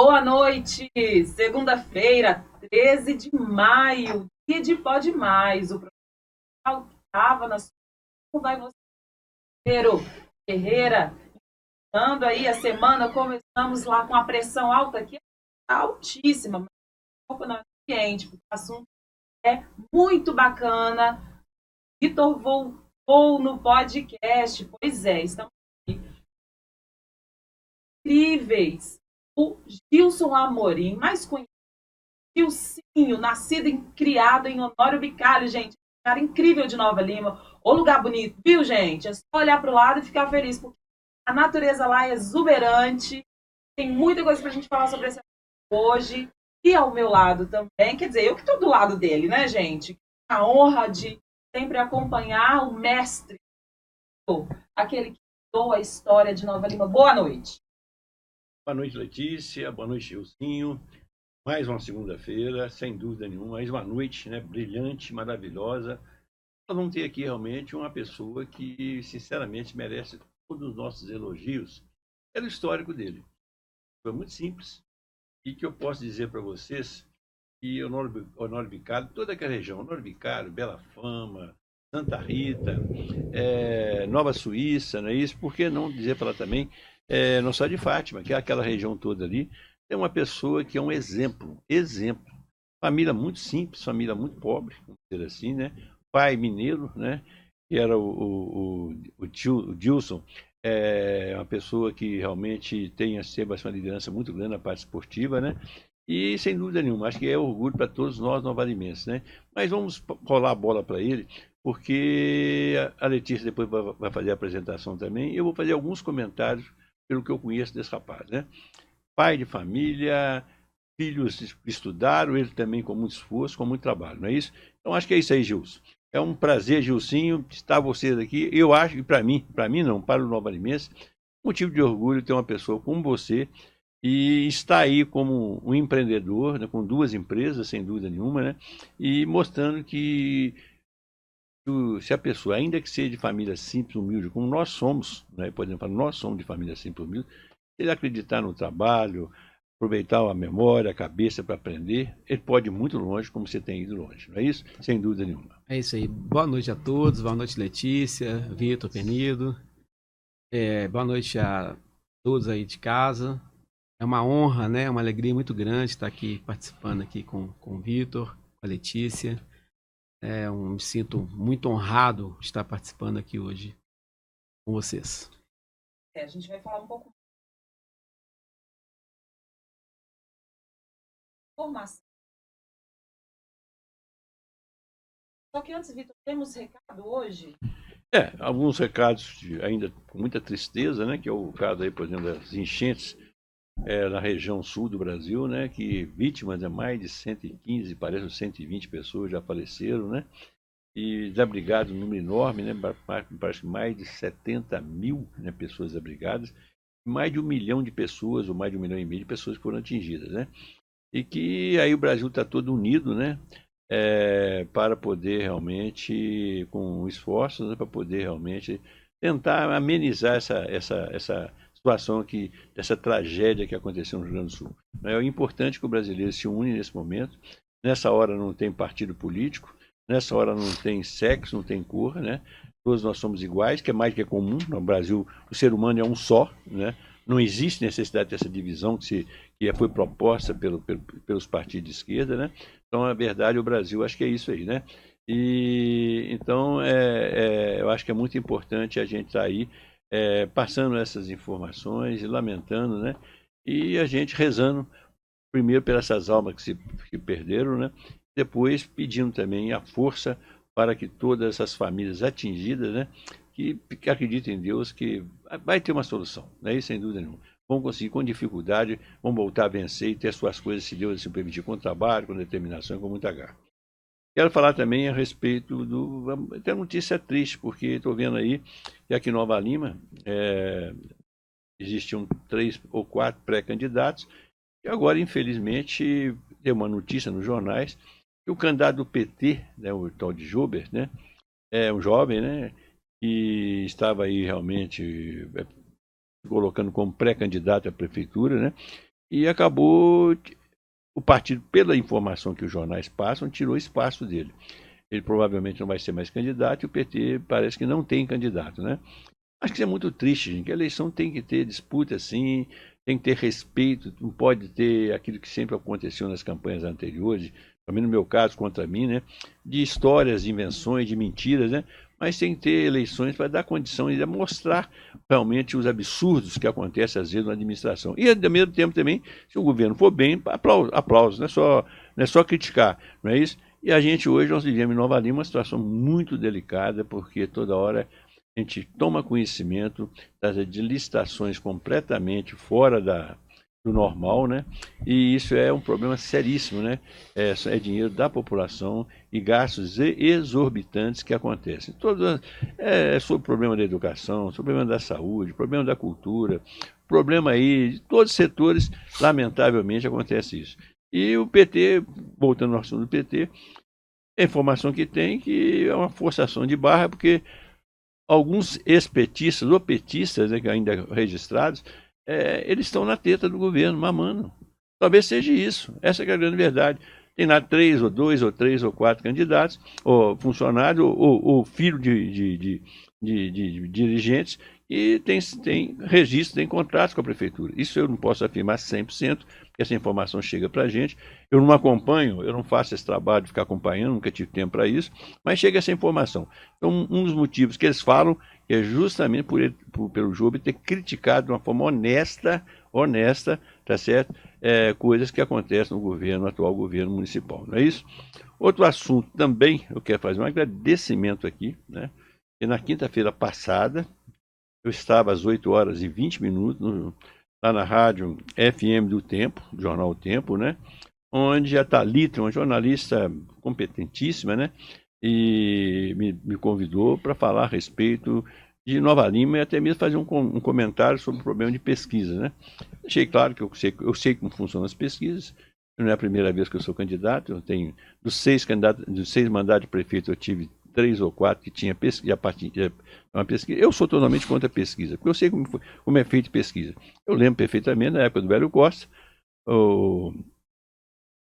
Boa noite, segunda-feira, 13 de maio, dia de Pó Demais. O profissional que estava na sua. Como vai você, Pedro Ferreira? Dando aí a semana, começamos lá com a pressão alta aqui, altíssima, mas um pouco no ambiente, porque o assunto é muito bacana. Vitor voltou no podcast, pois é, estamos incríveis. O Gilson Amorim, mais conhecido Gilcinho, nascido e criado em Honório Bicalho, gente. Cara incrível de Nova Lima. Ô lugar bonito, viu, gente? É só olhar para o lado e ficar feliz, porque a natureza lá é exuberante. Tem muita coisa para a gente falar sobre esse hoje. E ao meu lado também, quer dizer, eu que estou do lado dele, né, gente? A honra de sempre acompanhar o mestre, aquele que contou a história de Nova Lima. Boa noite. Boa noite, Letícia. Boa noite, Gilzinho. Mais uma segunda-feira, sem dúvida nenhuma. Mais uma noite, né, brilhante, maravilhosa. Nós vamos ter aqui realmente uma pessoa que, sinceramente, merece todos os nossos elogios pelo histórico dele. Foi muito simples e que eu posso dizer para vocês que Honório Vicário, toda aquela região, Honório Vicário, Bela Fama, Santa Rita, Nova Suíça, não é isso? Por que não dizer para ela também Nossa Senhora de Fátima, que é aquela região toda ali, tem uma pessoa que é um exemplo. Família muito simples, família muito pobre, vamos dizer assim, né? Pai mineiro, né? Que era o Dilson, uma pessoa que realmente tem sempre uma liderança muito grande na parte esportiva, né? E sem dúvida nenhuma, acho que é orgulho para todos nós novalimenses, né? Mas vamos rolar a bola para ele, porque a Letícia depois vai fazer a apresentação também, e eu vou fazer alguns comentários pelo que eu conheço desse rapaz, né? Pai de família, filhos estudaram, ele também com muito esforço, com muito trabalho, não é isso? Então acho que é isso aí, Gilson. É um prazer, Gilcinho, estar vocês aqui. Eu acho que para mim não, para o Nova Alimense, motivo de orgulho ter uma pessoa como você e está aí como um empreendedor, né, com duas empresas, sem dúvida nenhuma, né, e mostrando que se a pessoa, ainda que seja de família simples, humilde, como nós somos, né, por exemplo, nós somos de família simples, humilde, se ele acreditar no trabalho, aproveitar a memória, a cabeça para aprender, ele pode ir muito longe, como você tem ido longe, não é isso? Sem dúvida nenhuma. É isso aí. Boa noite a todos. Boa noite, Letícia, Vitor, Penido. Boa noite a todos aí de casa. É uma honra, né? Uma alegria muito grande estar aqui participando aqui com o Vitor, com a Letícia. Me sinto muito honrado de estar participando aqui hoje com vocês. A gente vai falar um pouco de formação. Só que antes, Vitor, temos recado hoje? Alguns recados ainda com muita tristeza, né, que é o caso aí, por exemplo, das enchentes na região sul do Brasil, né, que vítimas é mais de 115, parece 120 pessoas já faleceram, né, e desabrigados, um número enorme, né, parece que mais de 70 mil, né, pessoas desabrigadas, mais de 1 milhão de pessoas, ou mais de 1,5 milhão de pessoas que foram atingidas, né, e que aí o Brasil está todo unido, né, para poder realmente, com esforços, né, para poder realmente tentar amenizar essa situação aqui, dessa tragédia que aconteceu no Rio Grande do Sul. É importante que o brasileiro se une nesse momento. Nessa hora não tem partido político, nessa hora não tem sexo, não tem cor, né? Todos nós somos iguais, que é mais que comum. No Brasil, o ser humano é um só, né? Não existe necessidade dessa divisão que foi proposta pelos partidos de esquerda, né? Então, na verdade, o Brasil, acho que é isso aí, né? E então, eu acho que é muito importante a gente estar aí passando essas informações e lamentando, né? E a gente rezando primeiro pelas essas almas que perderam, né? Depois pedindo também a força para que todas essas famílias atingidas, né? Que acreditem em Deus que vai ter uma solução, né? Isso sem dúvida nenhuma. Vão conseguir com dificuldade, vão voltar a vencer e ter suas coisas, se Deus assim permitir, com trabalho, com determinação e com muita garra. Quero falar também a respeito do. Até notícia triste, porque estou vendo aí que aqui em Nova Lima existiam 3 ou 4 pré-candidatos, e agora, infelizmente, tem uma notícia nos jornais que o candidato do PT, né, o tal de Jober, né, é um jovem, né, que estava aí realmente colocando como pré-candidato à prefeitura, né, e acabou o partido, pela informação que os jornais passam, tirou espaço dele. Ele provavelmente não vai ser mais candidato e o PT parece que não tem candidato, né? Acho que isso é muito triste, gente, que a eleição tem que ter disputa, assim, tem que ter respeito, não pode ter aquilo que sempre aconteceu nas campanhas anteriores, também no meu caso, contra mim, né? De histórias, de invenções, de mentiras, né? Mas tem que ter eleições para dar condição de mostrar realmente os absurdos que acontecem às vezes na administração. E, ao mesmo tempo, também, se o governo for bem, aplausos, não é só criticar, não é isso? E a gente hoje, nós vivemos em Nova Lima uma situação muito delicada, porque toda hora a gente toma conhecimento das licitações completamente fora do normal, né? E isso é um problema seríssimo, né? É dinheiro da população e gastos exorbitantes que acontecem. Sobre o problema da educação, sobre o problema da saúde, problema da cultura, problema aí de todos os setores, lamentavelmente acontece isso. E o PT, voltando ao assunto do PT, a informação que tem que é uma forçação de barra, porque alguns ex-petistas ou petistas, né, que ainda registrados, eles estão na teta do governo, mamando. Talvez seja isso. Essa é a grande verdade. Tem lá 3 ou 2 ou 3 ou 4 candidatos, ou funcionários, ou filho de dirigentes, e tem registro, tem contratos com a prefeitura. Isso eu não posso afirmar 100%, porque essa informação chega para a gente. Eu não acompanho, eu não faço esse trabalho de ficar acompanhando, nunca tive tempo para isso, mas chega essa informação. Então, um dos motivos que eles falam é justamente pelo Jobe ter criticado de uma forma honesta, tá certo? Coisas que acontecem no atual governo municipal, não é isso? Outro assunto também, eu quero fazer um agradecimento aqui, né? E na quinta-feira passada, eu estava às 8h20 lá na rádio FM do Tempo, do jornal O Tempo, né? Onde a Thalita, uma jornalista competentíssima, né? E me convidou para falar a respeito de Nova Lima e até mesmo fazer um comentário sobre o problema de pesquisa, né? Achei claro que eu sei como funcionam as pesquisas. Não é a primeira vez que eu sou candidato. Eu tenho dos 6 mandatos de prefeito, eu tive 3 ou 4 que tinha pesquisa, uma pesquisa. Eu sou totalmente contra a pesquisa, porque eu sei como é feita pesquisa. Eu lembro perfeitamente na época do Velho Costa,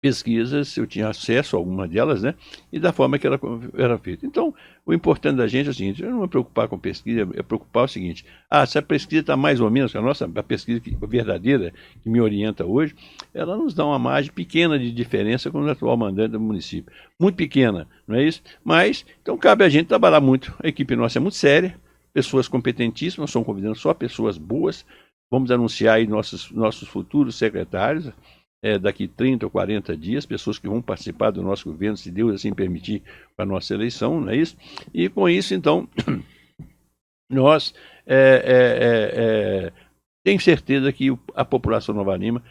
pesquisas, eu tinha acesso a alguma delas, né? E da forma que ela era feita. Então, o importante da gente é o seguinte: eu não me preocupar com pesquisa, é preocupar o seguinte: se a pesquisa está mais ou menos, a pesquisa verdadeira que me orienta hoje, ela nos dá uma margem pequena de diferença com o atual mandante do município. Muito pequena, não é isso? Mas, então cabe a gente trabalhar muito. A equipe nossa é muito séria, pessoas competentíssimas, nós estamos convidando só pessoas boas. Vamos anunciar aí nossos futuros secretários, daqui 30 ou 40 dias, pessoas que vão participar do nosso governo, se Deus assim permitir, para a nossa eleição, não é isso? E com isso, então, nós tenho certeza que a população Nova Lima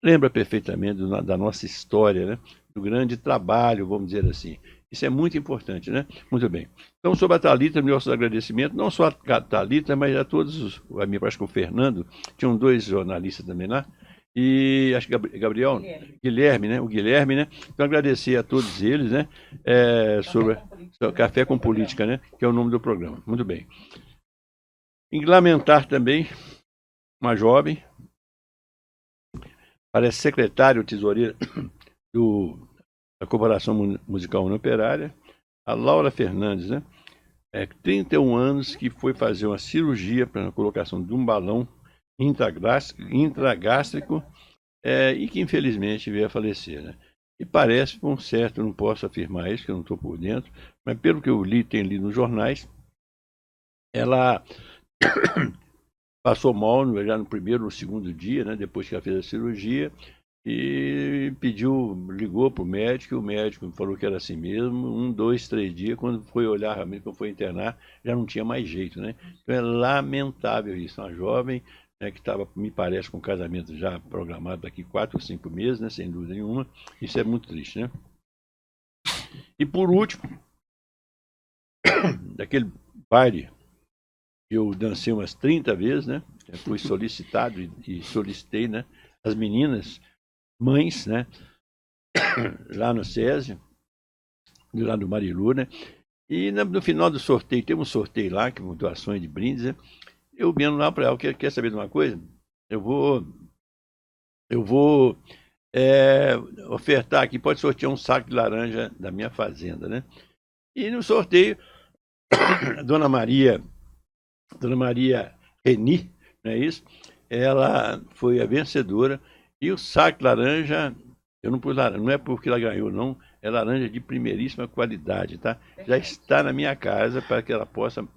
lembra perfeitamente da nossa história, né? Do grande trabalho, vamos dizer assim. Isso é muito importante, né? Muito bem. Então, sobre a Thalita, nossos agradecimentos, não só a Thalita, mas a todos, acho que o Fernando, tinham 2 jornalistas também lá, e acho que Guilherme, né? O Guilherme, né? Então, agradecer a todos eles, né? Sobre Café com Política, né? Que é o nome do programa. Muito bem. E lamentar também uma jovem, parece secretária ou tesoureira da Corporação Musical União Operária, a Laura Fernandes, né? 31 anos, que foi fazer uma cirurgia para a colocação de um balão intragástrico, e que infelizmente veio a falecer, né? E parece, com certo, não posso afirmar isso, que eu não estou por dentro, mas pelo que eu tenho lido nos jornais, ela passou mal já no primeiro ou segundo dia, né, depois que ela fez a cirurgia, e ligou para o médico falou que era assim mesmo, 1, 2, 3 dias, quando foi olhar realmente, quando foi internar, já não tinha mais jeito, né? Então é lamentável isso, uma jovem, né, que estava, me parece, com o casamento já programado daqui 4 ou 5 meses, né, sem dúvida nenhuma, isso é muito triste, né? E por último, daquele baile que eu dancei umas 30 vezes, né? Eu fui solicitado e solicitei, né? As meninas, mães, né? Lá no SESI, lá do Marilu, né? E no final do sorteio, tem um sorteio lá, que doações de brindes, né? Eu vendo lá para ela, quer saber de uma coisa? Eu vou eu vou ofertar aqui, pode sortear um saco de laranja da minha fazenda, né? E no sorteio, a Dona Maria Reni, não é isso? Ela foi a vencedora. E o saco de laranja, eu não pus laranja, não é porque ela ganhou, não. É laranja de primeiríssima qualidade, tá? Já está na minha casa para que ela possa.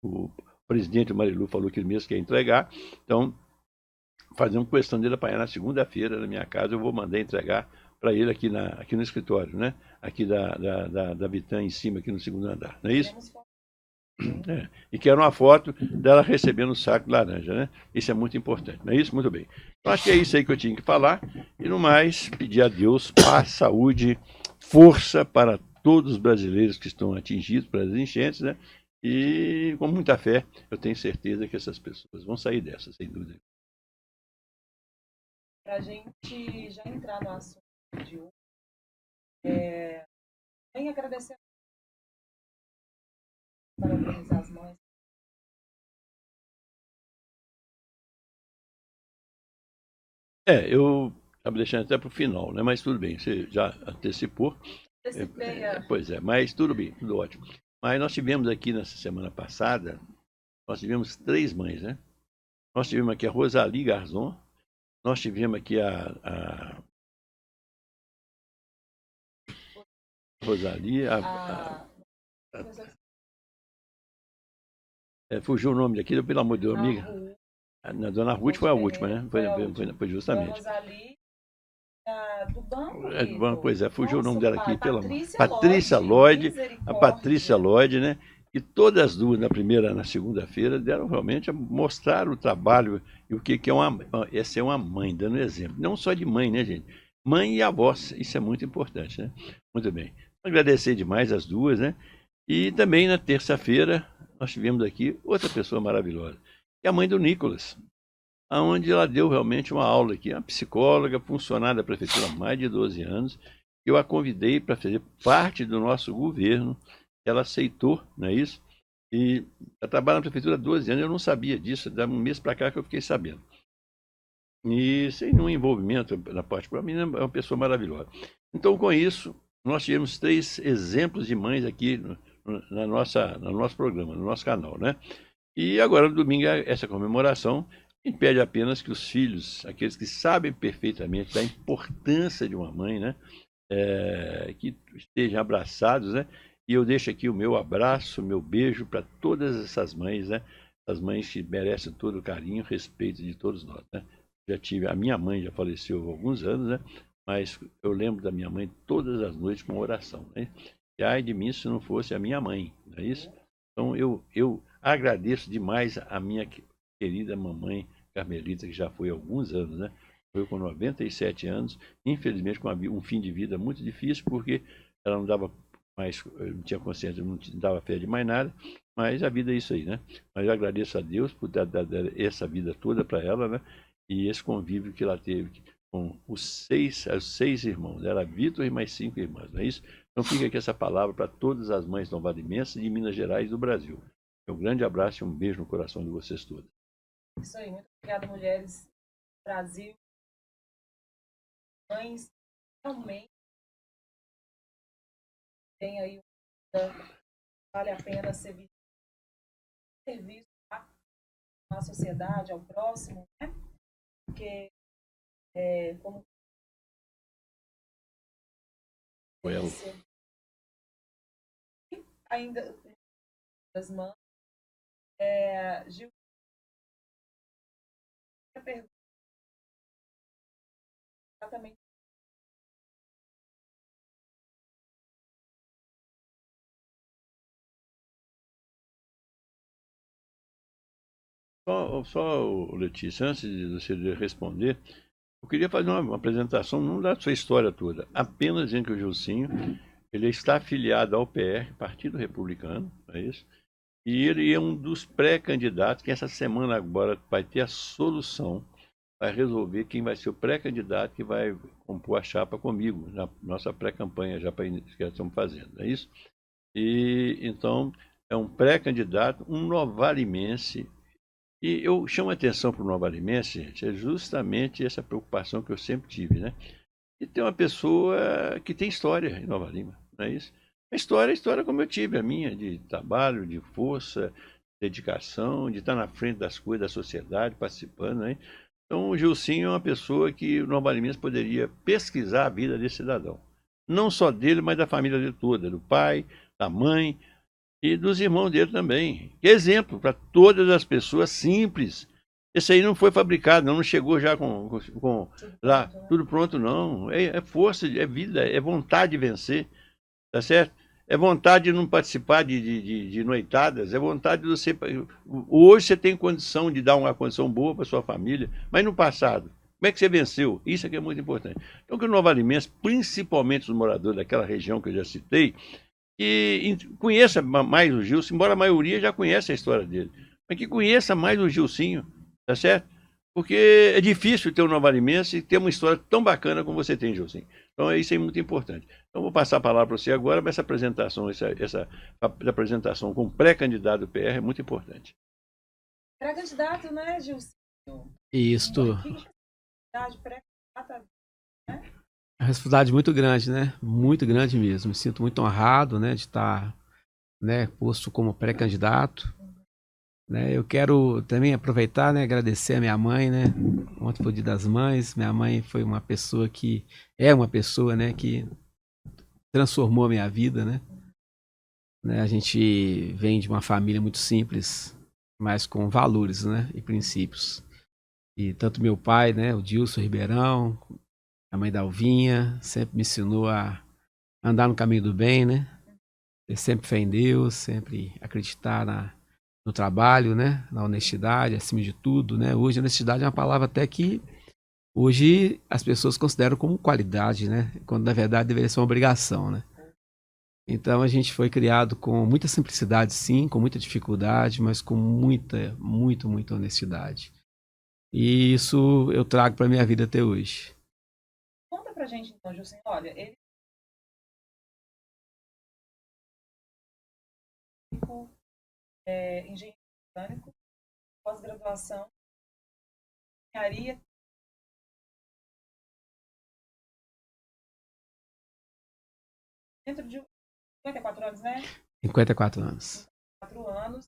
O presidente Marilu falou que ele mesmo quer entregar. Então, fazendo questão dele apanhar na segunda-feira na minha casa, eu vou mandar entregar para ele aqui no escritório, né? Aqui da Bitan em cima, aqui no segundo andar. Não é isso? E quero uma foto dela recebendo o saco de laranja, né? Isso é muito importante, não é isso? Muito bem. Então, acho que é isso aí que eu tinha que falar. E no mais, pedir a Deus paz, saúde, força para todos os brasileiros que estão atingidos pelas enchentes, né? E com muita fé, eu tenho certeza que essas pessoas vão sair dessa, sem dúvida. Para a gente já entrar no assunto de hoje, vem agradecer para organizar as mães. Eu estava deixando até para o final, né? Mas tudo bem, você já antecipou. Pois é, mas tudo bem, tudo ótimo. Mas nós tivemos aqui nessa semana passada, nós tivemos 3 mães, né? Nós tivemos aqui a Rosalie Garzon, nós tivemos aqui a Rosalie, fugiu o nome daqui, pelo amor de Deus, amiga. A Dona Ruth foi a última, né? Foi justamente. Rosalie, do banco. Do banco, pois é, fugiu o nome dela aqui, pelo amor. Patrícia Lloyd, a Patrícia Lloyd, né? E todas as duas, na segunda-feira, deram realmente a mostrar o trabalho e o que é ser uma mãe, dando exemplo. Não só de mãe, né, gente? Mãe e avós, isso é muito importante, né? Muito bem. Agradecer demais as duas, né? E também na terça-feira, nós tivemos aqui outra pessoa maravilhosa, que é a mãe do Nicolas, onde ela deu realmente uma aula aqui, uma psicóloga, funcionária da prefeitura há mais de 12 anos. Eu a convidei para fazer parte do nosso governo, ela aceitou, não é isso? E ela trabalha na prefeitura há 12 anos, eu não sabia disso, dá um mês para cá que eu fiquei sabendo. E sem nenhum envolvimento na parte, para mim, é uma pessoa maravilhosa. Então, com isso, nós tivemos 3 exemplos de mães aqui no nosso programa, no nosso canal, né? E agora, no domingo, essa comemoração impede apenas que os filhos, aqueles que sabem perfeitamente da importância de uma mãe, né, que estejam abraçados, né, e eu deixo aqui o meu abraço, o meu beijo para todas essas mães, né, as mães que merecem todo o carinho e respeito de todos nós, né. A minha mãe já faleceu há alguns anos, né, mas eu lembro da minha mãe todas as noites com oração, né, e ai de mim se não fosse a minha mãe, não é isso? Então eu agradeço demais a minha querida mamãe Carmelita, que já foi há alguns anos, né? Foi com 97 anos, infelizmente com um fim de vida muito difícil, porque ela não dava mais, não tinha consciência, não dava fé de mais nada, mas a vida é isso aí, né? Mas eu agradeço a Deus por dar essa vida toda para ela, né? E esse convívio que ela teve com os 6 irmãos, era Vitor e mais 5 irmãs, não é isso? Então fica aqui essa palavra para todas as mães novalimenses de Minas Gerais e do Brasil. Um grande abraço e um beijo no coração de vocês todas. Isso aí, muito obrigada, mulheres do Brasil. Mães, realmente tem aí, vale a pena ser visto, serviço à sociedade, ao próximo, né? Porque, como ainda das mães, Gil, a pergunta exatamente. Só, Letícia, antes de você responder, eu queria fazer uma apresentação, não da sua história toda, apenas dizendo que o Gilcinho, ele está afiliado ao PR, Partido Republicano, é isso? E ele é um dos pré-candidatos que essa semana agora vai ter a solução, vai resolver quem vai ser o pré-candidato que vai compor a chapa comigo, na nossa pré-campanha já que estamos fazendo, é isso? E então é um pré-candidato, um novalimense, E eu chamo a atenção para o Nova Alimense, gente, é justamente essa preocupação que eu sempre tive, né? E ter uma pessoa que tem história em Nova Lima, não é isso? A história como eu tive, a minha, de trabalho, de força, dedicação, de estar na frente das coisas da sociedade, participando, né? Então, o Gilcinho é uma pessoa que o Nova Lima poderia pesquisar a vida desse cidadão. Não só dele, mas da família dele toda, do pai, da mãe e dos irmãos dele também. Exemplo para todas as pessoas simples. Esse aí não foi fabricado, não chegou já com lá tudo pronto, não. É força, é vida, é vontade de vencer, tá certo? É vontade de não participar de noitadas, é vontade de você. Hoje você tem condição de dar uma condição boa para sua família, mas no passado, como é que você venceu? Isso é que é muito importante. Então, que o Nova Alimentos, principalmente os moradores daquela região que eu já citei, que conheça mais o Gilson, embora a maioria já conheça a história dele, mas que conheça mais o Gilcinho, tá certo? Porque é difícil ter um novalimense e ter uma história tão bacana como você tem, Gilcinho. Então, isso é muito importante. Então, vou passar a palavra para você agora, mas essa apresentação com pré-candidato do PR é muito importante. Pré-candidato, né, Gilcinho? Isto. Pré-candidato, né? É uma responsabilidade muito grande, né? Muito grande mesmo. Me sinto muito honrado, né, de estar, né, posto como pré-candidato. Né? Eu quero também aproveitar, né, agradecer a minha mãe, né? Ontem foi o Dia das Mães. Minha mãe foi uma pessoa que é uma pessoa, né, que transformou a minha vida, né? A gente vem de uma família muito simples, mas com valores, né, e princípios. E tanto meu pai, né, o Dilson Ribeirão, a mãe da Alvinha, sempre me ensinou a andar no caminho do bem, né? Ter sempre fé em Deus, sempre acreditar no trabalho, né? Na honestidade, acima de tudo, né? Hoje, honestidade é uma palavra até que hoje as pessoas consideram como qualidade, né? Quando na verdade deveria ser uma obrigação, né? Então a gente foi criado com muita simplicidade, sim, com muita dificuldade, mas com muita honestidade. E isso eu trago para minha vida até hoje. Conta pra gente então, Gilson, olha, ele engenheiro mecânico, pós-graduação, engenharia. Dentro de 54 anos, né? 54 anos. 54 anos.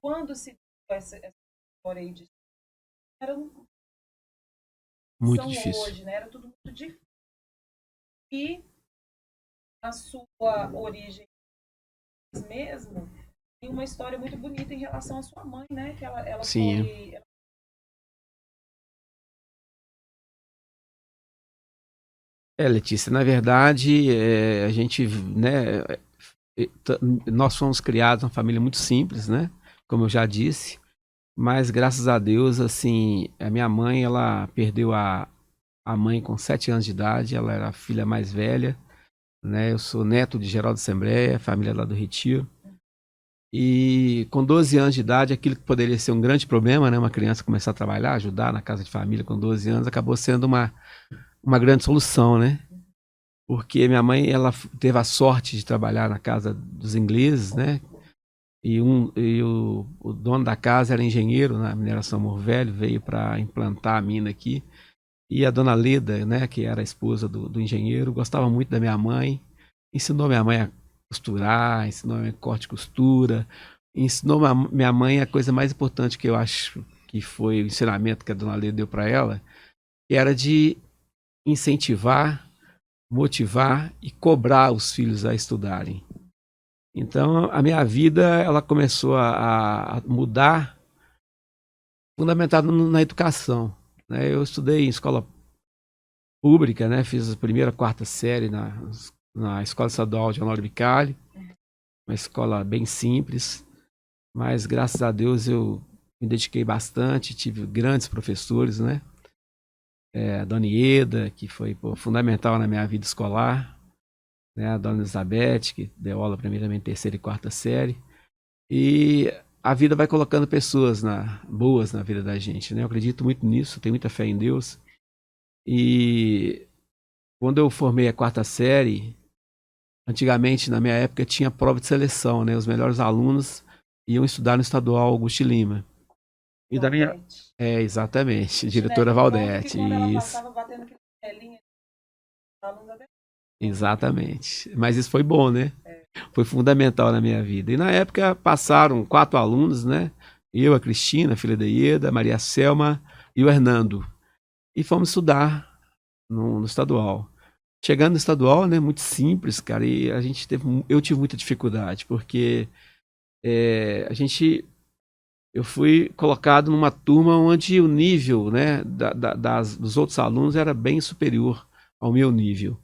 Quando se deu essa história aí de era muito são difícil. Hoje, né? Era tudo muito difícil. E a sua origem mesmo tem uma história muito bonita em relação à sua mãe, né? Que ela Sim. foi. Letícia, na verdade, a gente, né, nós fomos criados uma família muito simples, né? Como eu já disse, mas graças a Deus, assim, a minha mãe, ela perdeu a mãe com 7 anos de idade, ela era a filha mais velha, né? Eu sou neto de Geraldo Assembleia, família lá do Retiro. E com 12 anos de idade, aquilo que poderia ser um grande problema, né? Uma criança começar a trabalhar, ajudar na casa de família com 12 anos, acabou sendo uma grande solução, né? Porque minha mãe, ela teve a sorte de trabalhar na casa dos ingleses, né? E o dono da casa era engenheiro na mineração Morro Velho, veio para implantar a mina aqui. E a dona Leda, né, que era a esposa do engenheiro, gostava muito da minha mãe, ensinou minha mãe a costurar, ensinou minha mãe corte e costura, ensinou minha mãe a coisa mais importante que eu acho que foi o ensinamento que a dona Leda deu para ela, que era de incentivar, motivar e cobrar os filhos a estudarem. Então, a minha vida, ela começou a mudar, fundamentado na educação, né? Eu estudei em escola pública, né? Fiz a primeira, quarta série na Escola Estadual de Honório Bicalho, uma escola bem simples, mas graças a Deus eu me dediquei bastante, tive grandes professores, né? A Dona Ieda, que foi fundamental na minha vida escolar, né? A Dona Elizabeth, que deu aula para mim também em terceira e quarta série. E a vida vai colocando pessoas boas na vida da gente, né? Eu acredito muito nisso, tenho muita fé em Deus. E quando eu formei a quarta série, antigamente, na minha época, tinha prova de seleção, né? Os melhores alunos iam estudar no Estadual Augusto Lima. E da minha. Valdete. Exatamente, diretora Chinelinho branco, que Valdete, quando ela isso. passava batendo aquele chinelinho, os alunos até... Exatamente. Mas isso foi bom, né? É. Foi fundamental na minha vida. E na época passaram 4 alunos, né? Eu, a Cristina, a filha da Ieda, a Maria Selma e o Hernando. E fomos estudar no estadual. Chegando no estadual, né? Muito simples, cara. E eu tive muita dificuldade, porque a gente eu fui colocado numa turma onde o nível, né, dos outros alunos era bem superior ao meu nível.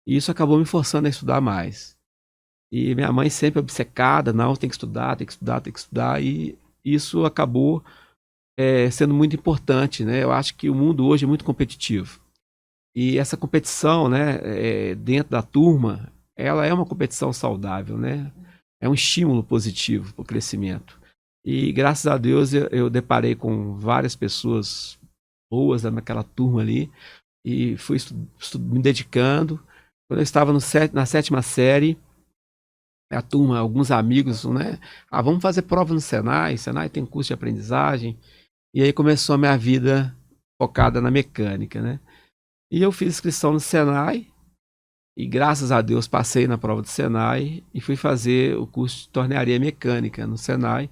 E isso acabou me forçando a estudar mais. E minha mãe sempre obcecada, não, tem que estudar, tem que estudar, tem que estudar. E isso acabou sendo muito importante, né? Eu acho que o mundo hoje é muito competitivo. E essa competição, né, dentro da turma, ela é uma competição saudável, né? É um estímulo positivo para o crescimento. E graças a Deus eu deparei com várias pessoas boas naquela turma ali e fui me dedicando. Quando eu estava na 7ª série, a turma, alguns amigos, né? Vamos fazer prova no Senai. Senai tem curso de aprendizagem. E aí começou a minha vida focada na mecânica, né? E eu fiz inscrição no Senai e graças a Deus passei na prova do Senai e fui fazer o curso de tornearia mecânica no Senai.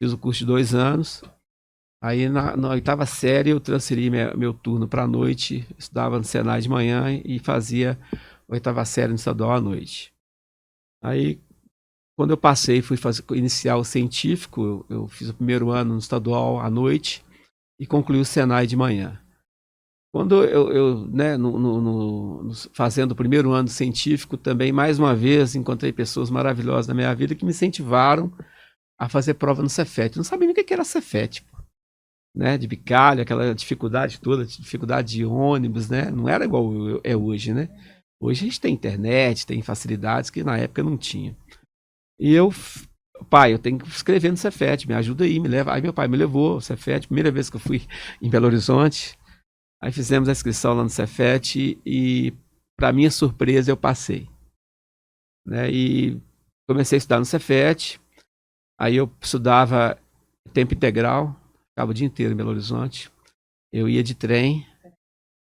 Fiz o curso de 2 anos. Aí na 8ª série eu transferi meu turno para a noite, estudava no Senai de manhã e fazia a 8ª série no estadual à noite. Aí quando eu passei, fui iniciar o científico, eu fiz o primeiro ano no estadual à noite e concluí o Senai de manhã. Quando eu né, fazendo o primeiro ano científico, também, mais uma vez, encontrei pessoas maravilhosas na minha vida que me incentivaram a fazer prova no Cefet. Eu não sabia nem o que era Cefet, né? De bicalho, aquela dificuldade toda, dificuldade de ônibus, né? Não era igual é hoje, né? Hoje a gente tem internet, tem facilidades que na época não tinha. E pai, eu tenho que escrever no Cefet, me ajuda aí, me leva. Aí meu pai me levou ao Cefet, primeira vez que eu fui em Belo Horizonte. Aí fizemos a inscrição lá no Cefet e, para minha surpresa, eu passei. Né? E comecei a estudar no Cefet. Aí eu estudava tempo integral, ficava o dia inteiro em Belo Horizonte. Eu ia de trem.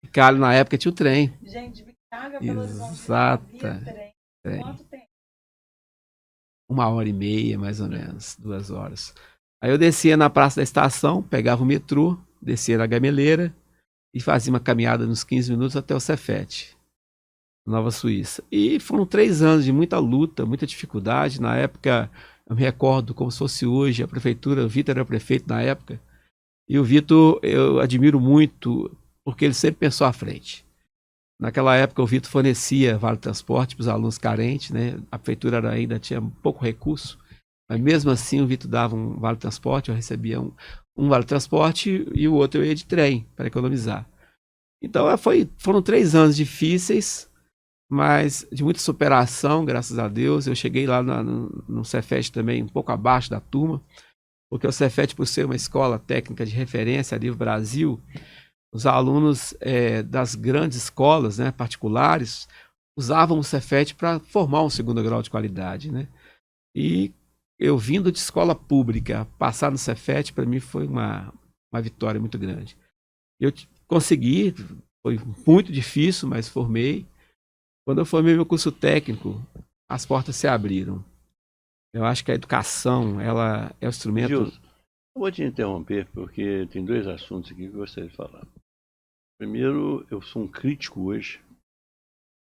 Bicalho, na época, tinha o trem. Gente, Bicalho a Belo Horizonte, Exata. trem. Quanto tempo? 1h30, mais ou menos, 2 horas. Aí eu descia na Praça da Estação, pegava o metrô, descia na Gameleira e fazia uma caminhada nos 15 minutos até o Cefet, Nova Suíça. E foram 3 anos de muita luta, muita dificuldade. Na época, eu me recordo como se fosse hoje, a prefeitura, o Vitor era prefeito na época, e o Vitor eu admiro muito, porque ele sempre pensou à frente. Naquela época, o Vitor fornecia vale transporte para os alunos carentes, né? A prefeitura ainda tinha pouco recurso, mas mesmo assim o Vitor dava um vale transporte, eu recebia um vale transporte e o outro eu ia de trem para economizar. Então foram 3 anos difíceis, mas de muita superação, graças a Deus. Eu cheguei lá no Cefet também um pouco abaixo da turma, porque o Cefet, por ser uma escola técnica de referência a nível Brasil, os alunos das grandes escolas, né, particulares, usavam o Cefet para formar um segundo grau de qualidade, né? E eu vindo de escola pública, passar no Cefet, para mim foi uma vitória muito grande. Eu consegui, foi muito difícil, mas formei. Quando eu formei meu curso técnico, as portas se abriram. Eu acho que a educação, ela é o instrumento... Gilson, eu vou te interromper porque tem 2 assuntos aqui que eu gostaria de falar. Primeiro, eu sou um crítico hoje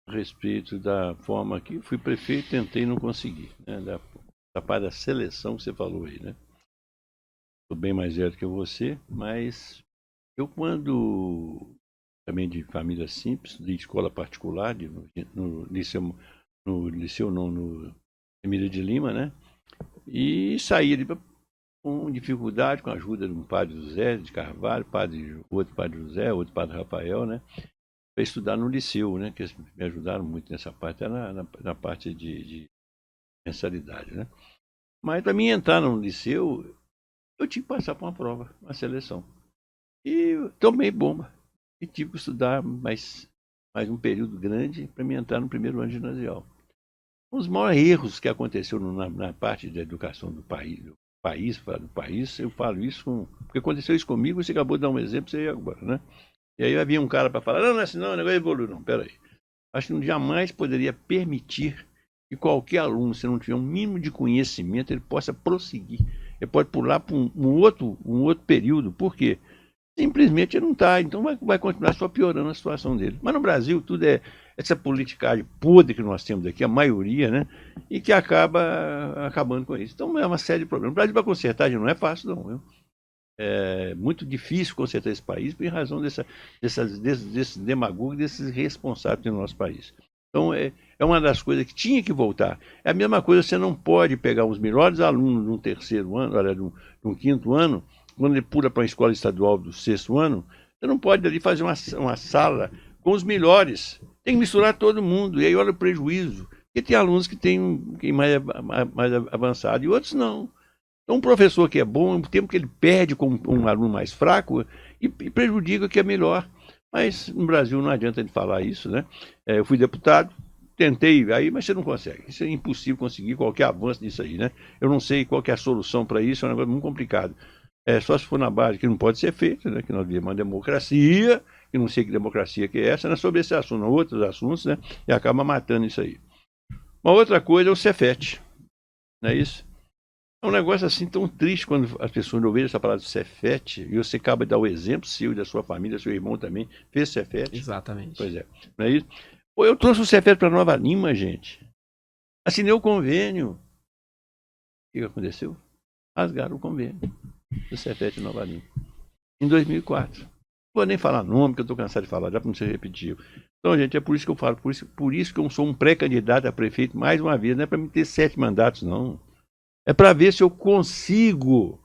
a respeito da forma que fui prefeito, tentei e não consegui, né? Da parte da seleção que você falou aí, né? Sou bem mais velho que você, mas eu quando também de família simples, de escola particular, no liceu não, no Emília de Lima, né? E saí ali com dificuldade, com a ajuda de um padre José de Carvalho, outro padre José, outro padre Rafael, né? Para estudar no liceu, né? Que eles me ajudaram muito nessa parte, na parte de mensalidade, né? Mas para mim entrar no liceu, eu tive que passar por uma prova, uma seleção. E tomei bomba. E tive que estudar mais um período grande para me entrar no primeiro ano ginasial. Um dos maiores erros que aconteceu na parte da educação do país país, fora do país, eu falo isso porque aconteceu isso comigo, você acabou de dar um exemplo, você agora, né? E aí havia um cara para falar, não é assim não, o negócio evoluiu. Não, peraí. Acho que jamais poderia permitir que qualquer aluno, se não tiver um mínimo de conhecimento, ele possa prosseguir. Ele pode pular para um outro período. Por quê? Simplesmente ele não está, então vai continuar só piorando a situação dele. Mas no Brasil, tudo é essa politicagem podre que nós temos aqui, a maioria, né? E que acaba acabando com isso. Então é uma série de problemas. O Brasil para consertar não é fácil, não. Viu? É muito difícil consertar esse país por razão desses demagogos, desses responsáveis do nosso país. Então, é uma das coisas que tinha que voltar. É a mesma coisa, você não pode pegar os melhores alunos de um terceiro ano, olha, de um quinto ano, quando ele pula para a escola estadual do sexto ano, você não pode ali fazer uma sala com os melhores. Tem que misturar todo mundo, e aí olha o prejuízo. Porque tem alunos que têm mais avançado e outros não. Então, um professor que é bom, o tempo que ele perde com um aluno mais fraco e prejudica o que é melhor. Mas no Brasil não adianta de falar isso, né? Eu fui deputado, tentei aí, mas você não consegue. Isso é impossível conseguir qualquer avanço nisso aí, né? Eu não sei qual que é a solução para isso, é um negócio muito complicado. Só se for na base que não pode ser feito, né? Que nós vivemos uma democracia, que não sei que democracia que é essa, né? Sobre esse assunto, outros assuntos, né? E acaba matando isso aí. Uma outra coisa é o Cefet, não é isso? É um negócio assim tão triste quando as pessoas ouvem essa palavra do Cefet, e você acaba de dar o exemplo seu e da sua família, seu irmão também fez Cefet. Exatamente. Pois é, não é isso? Pô, eu trouxe o Cefet para Nova Lima, gente. Assinei o convênio. O que aconteceu? Rasgaram o convênio do Cefet em Nova Lima. Em 2004. Não vou nem falar nome, que eu estou cansado de falar, já para não ser repetitivo. Então, gente, é por isso que eu falo, por isso que eu sou um pré-candidato a prefeito mais uma vez, não é para me ter 7 mandatos, não. É para ver se eu consigo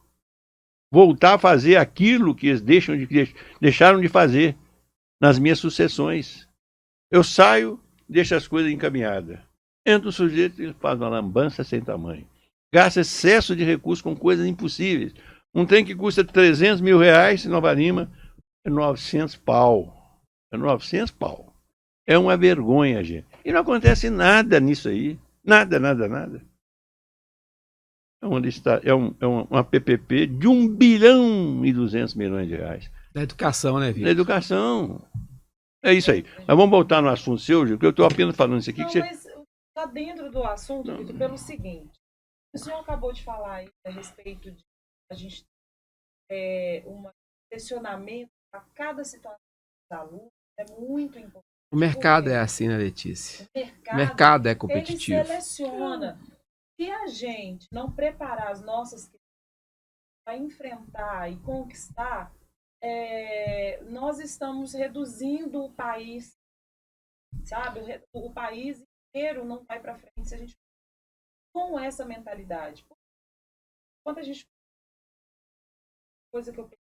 voltar a fazer aquilo que eles deixaram de fazer nas minhas sucessões. Eu saio, deixo as coisas encaminhadas. Entra o sujeito e faz uma lambança sem tamanho. Gasta excesso de recursos com coisas impossíveis. Um trem que custa 300 mil reais em Nova Lima é 900 pau. É 900 pau. É uma vergonha, gente. E não acontece nada nisso aí. Nada, nada, nada. Uma PPP de 1,2 bilhão Da educação, né, na Vitor? educação. É isso aí. Mas vamos voltar no assunto seu, Gil, que eu estou apenas falando isso aqui. Não, Que você... mas está dentro do assunto, Vitor, pelo seguinte. O senhor acabou de falar aí a respeito de a gente ter um direcionamento a cada situação dos alunos. É muito importante. O mercado é assim, né, Letícia? O O mercado é ele competitivo. seleciona. Se a gente não preparar as nossas para enfrentar e conquistar, nós estamos reduzindo o país, sabe? O país inteiro não vai para frente se a gente com essa mentalidade. Quando a gente coisa que eu pensei,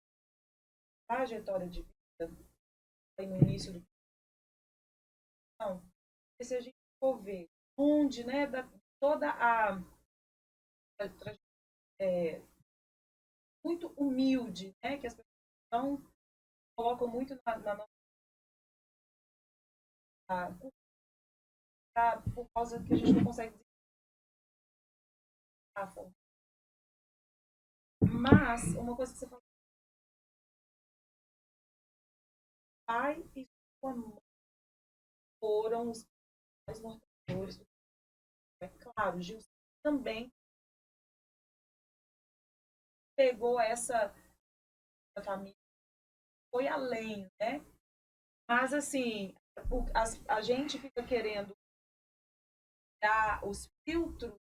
trajetória de vida aí no início do não, se a gente for ver onde, né, toda a muito humilde, né, que as pessoas não colocam muito na nossa por causa que a gente não consegue desenvolver. Mas uma coisa que você falou, pai e sua mãe foram os mais norteadores. É claro, Gil também pegou essa família, foi além, né? Mas assim, a gente fica querendo dar os filtros de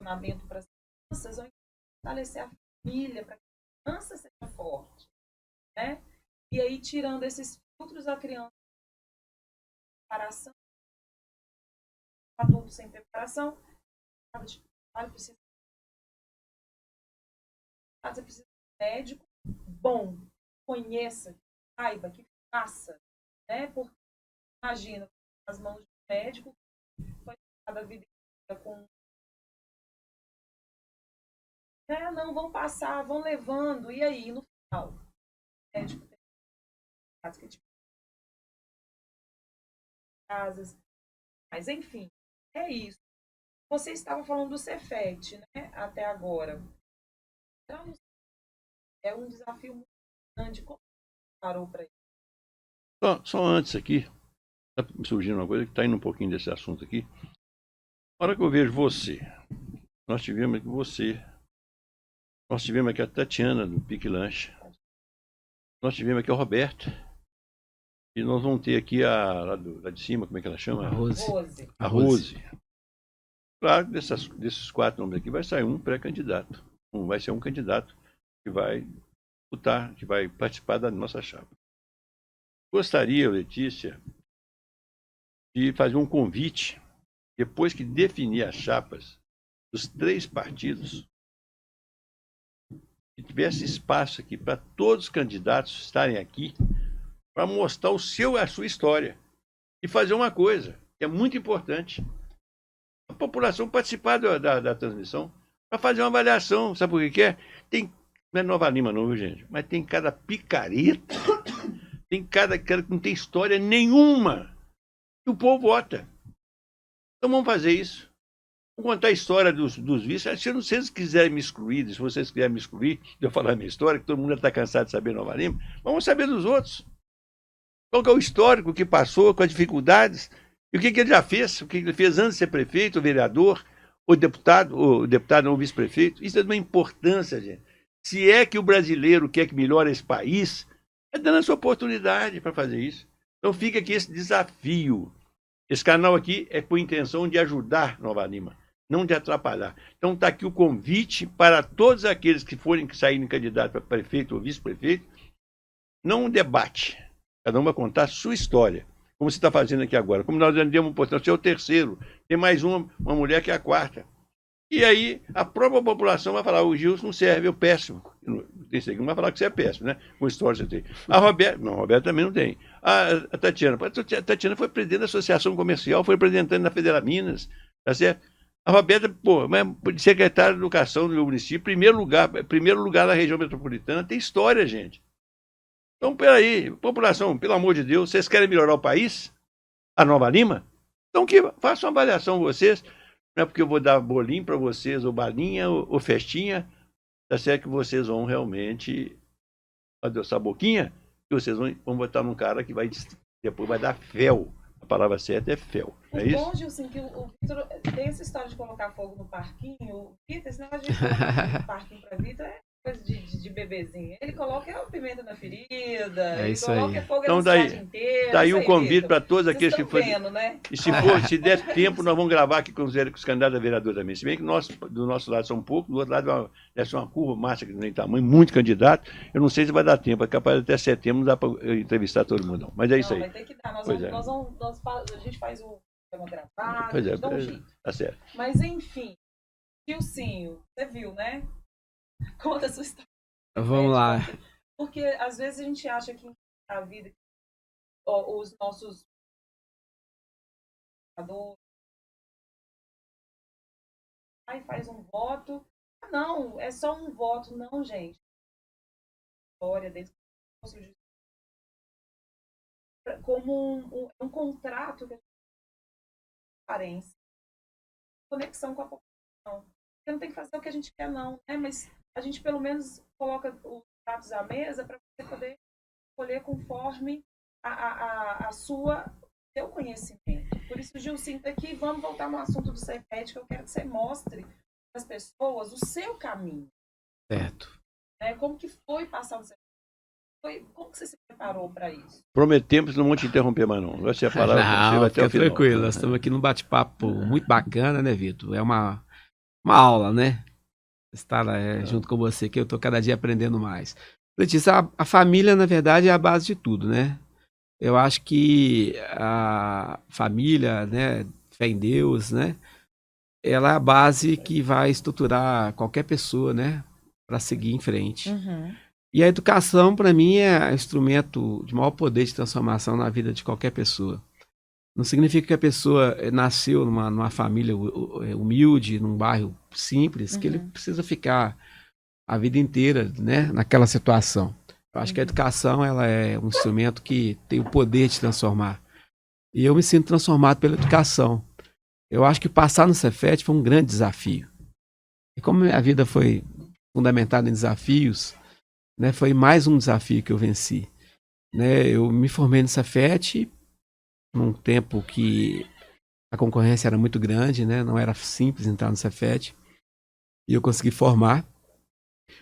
funcionamento para as crianças, ou fortalecer a família para que a criança seja forte, né? E aí, tirando esses filtros, a criança preparação, adulto sem preparação, precisa de um médico bom, conheça, saiba, que faça, né? Porque imagina, as mãos do médico, foi cada vida com não, vão passar, vão levando, e aí, no final, o médico tem casas, mas enfim, é isso. Você estava falando do Cefet, né, até agora. É um desafio muito grande. Como parou para isso? Só antes aqui, está me surgindo uma coisa que está indo um pouquinho desse assunto aqui. Na hora que eu vejo você, nós tivemos aqui a Tatiana do Pique Lanche, nós tivemos aqui a Roberta, e nós vamos ter aqui lá de cima, como é que ela chama? A Rose. Claro que desses 4 nomes aqui vai sair um pré-candidato. Vai ser um candidato que vai disputar, que vai participar da nossa chapa. Gostaria, Letícia, de fazer um convite, depois que definir as chapas dos 3 partidos, que tivesse espaço aqui para todos os candidatos estarem aqui para mostrar a sua história e fazer uma coisa que é muito importante: a população participar da transmissão para fazer uma avaliação. Sabe por que é? Não é Nova Lima não, gente, mas tem cada picareta, tem cada cara que não tem história nenhuma, e o povo vota. Então vamos fazer isso. Vou contar a história dos vices. Se vocês quiserem me excluir, se vocês quiserem me excluir de eu falar a minha história, que todo mundo está cansado de saber Nova Lima, vamos saber dos outros. Qual que é o histórico que passou, com as dificuldades, e o que ele já fez, o que ele fez antes de ser prefeito, ou vereador, ou deputado ou vice-prefeito. Isso é de uma importância, gente. Se é que o brasileiro quer que melhore esse país, é dando essa oportunidade para fazer isso. Então fica aqui esse desafio. Esse canal aqui é com a intenção de ajudar Nova Lima, não de atrapalhar. Então está aqui o convite para todos aqueles que saírem candidatos para prefeito ou vice-prefeito, não um debate. Cada um vai contar a sua história, como você está fazendo aqui agora. Como nós demos importância, você é o 3º, tem mais uma mulher que é a 4ª. E aí a própria população vai falar: o Gilson não serve, é péssimo. Não vai falar que você é péssimo, né? Com história você tem. A Roberta, não, a Roberta também não tem. A Tatiana foi presidente da Associação Comercial, foi representante na Federal Minas, tá certo? A Roberta, secretária de Educação do meu município, primeiro lugar na região metropolitana, tem história, gente. Então, peraí, população, pelo amor de Deus, vocês querem melhorar o país? A Nova Lima? Então que façam uma avaliação vocês. Não é porque eu vou dar bolinho para vocês, ou balinha, ou festinha, tá certo que vocês vão realmente adoçar a boquinha, e vocês vão botar num cara que depois vai dar fel. A palavra certa é fel. É isso? O bom, Gilson, que o Vitor tem essa história de colocar fogo no parquinho. O Vitor, esse negócio de colocar no parquinho para Vitor é coisa de bebezinho. Ele coloca pimenta na ferida, ele coloca fogo então, na cidade inteira. Daí o convite para todos aqueles que forem. Né? E se der tempo, nós vamos gravar aqui com os candidatos a vereador também. Se bem que do nosso lado são poucos, do outro lado deve ser uma curva massa que não tem tamanho, muito candidato. Eu não sei se vai dar tempo, é capaz até setembro não dá para entrevistar todo mundo. Mas é isso aí. Vai ter que dar. A gente faz o programa gravado, pois é, dá um jeito. Tá certo. Mas enfim, Gilcinho, você viu, né? Conta a sua história. Vamos lá. Porque às vezes a gente acha que a vida, os nossos aí faz um voto. Não, é só um voto, não, gente. História deles como um contrato que transparência, conexão com a população. Você não tem que fazer o que a gente quer, não, né? Mas a gente pelo menos coloca os pratos à mesa para você poder escolher conforme seu conhecimento. Por isso, Gilcinho, aqui vamos voltar no assunto do CEPED, que eu quero que você mostre para as pessoas o seu caminho. Certo. Como que foi passar no CEPED? Como que você se preparou para isso? Prometemos, não vou te interromper mais não. Você vai até o final. Tranquilo, nós estamos aqui num bate-papo muito bacana, né, Vitor? É uma aula, né? Estar junto com você, que eu estou cada dia aprendendo mais. Letícia, a família, na verdade, é a base de tudo, né? Eu acho que a família, né, fé em Deus, né, ela é a base que vai estruturar qualquer pessoa, né, para seguir em frente. Uhum. E a educação, para mim, é instrumento de maior poder de transformação na vida de qualquer pessoa. Não significa que a pessoa nasceu numa família humilde, num bairro simples, que ele precisa ficar a vida inteira, né, naquela situação. Eu acho que a educação ela é um instrumento que tem o poder de transformar. E eu me sinto transformado pela educação. Eu acho que passar no Cefet foi um grande desafio. E como a minha vida foi fundamentado em desafios, né, foi mais um desafio que eu venci. Né? Eu me formei no Cefet num tempo que a concorrência era muito grande, né? Não era simples entrar no Cefet, e eu consegui formar.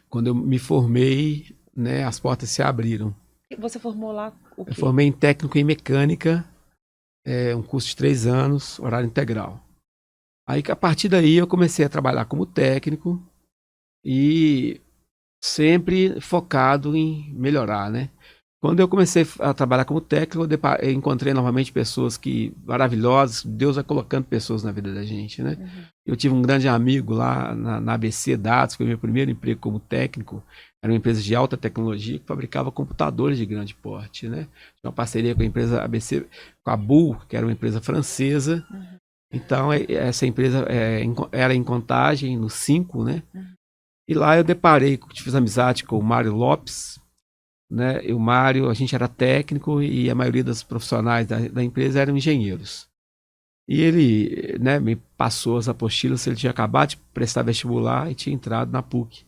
Quando eu me formei, né, as portas se abriram. Você formou lá o quê? Eu formei em técnico em mecânica, um curso de 3 anos, horário integral. Aí que a partir daí eu comecei a trabalhar como técnico e sempre focado em melhorar, né? Quando eu comecei a trabalhar como técnico, eu encontrei novamente pessoas maravilhosas, Deus vai colocando pessoas na vida da gente, né? Uhum. Eu tive um grande amigo lá na ABC Dados, foi meu primeiro emprego como técnico, era uma empresa de alta tecnologia que fabricava computadores de grande porte, né? Tinha uma parceria com a empresa ABC, com a Bull, que era uma empresa francesa. Uhum. Então, essa empresa era em Contagem, no 5, né? Uhum. E lá eu fiz amizade com o Mário Lopes, né? E o Mário, a gente era técnico e a maioria dos profissionais da empresa eram engenheiros. E ele, né, me passou as apostilas, ele tinha acabado de prestar vestibular e tinha entrado na PUC.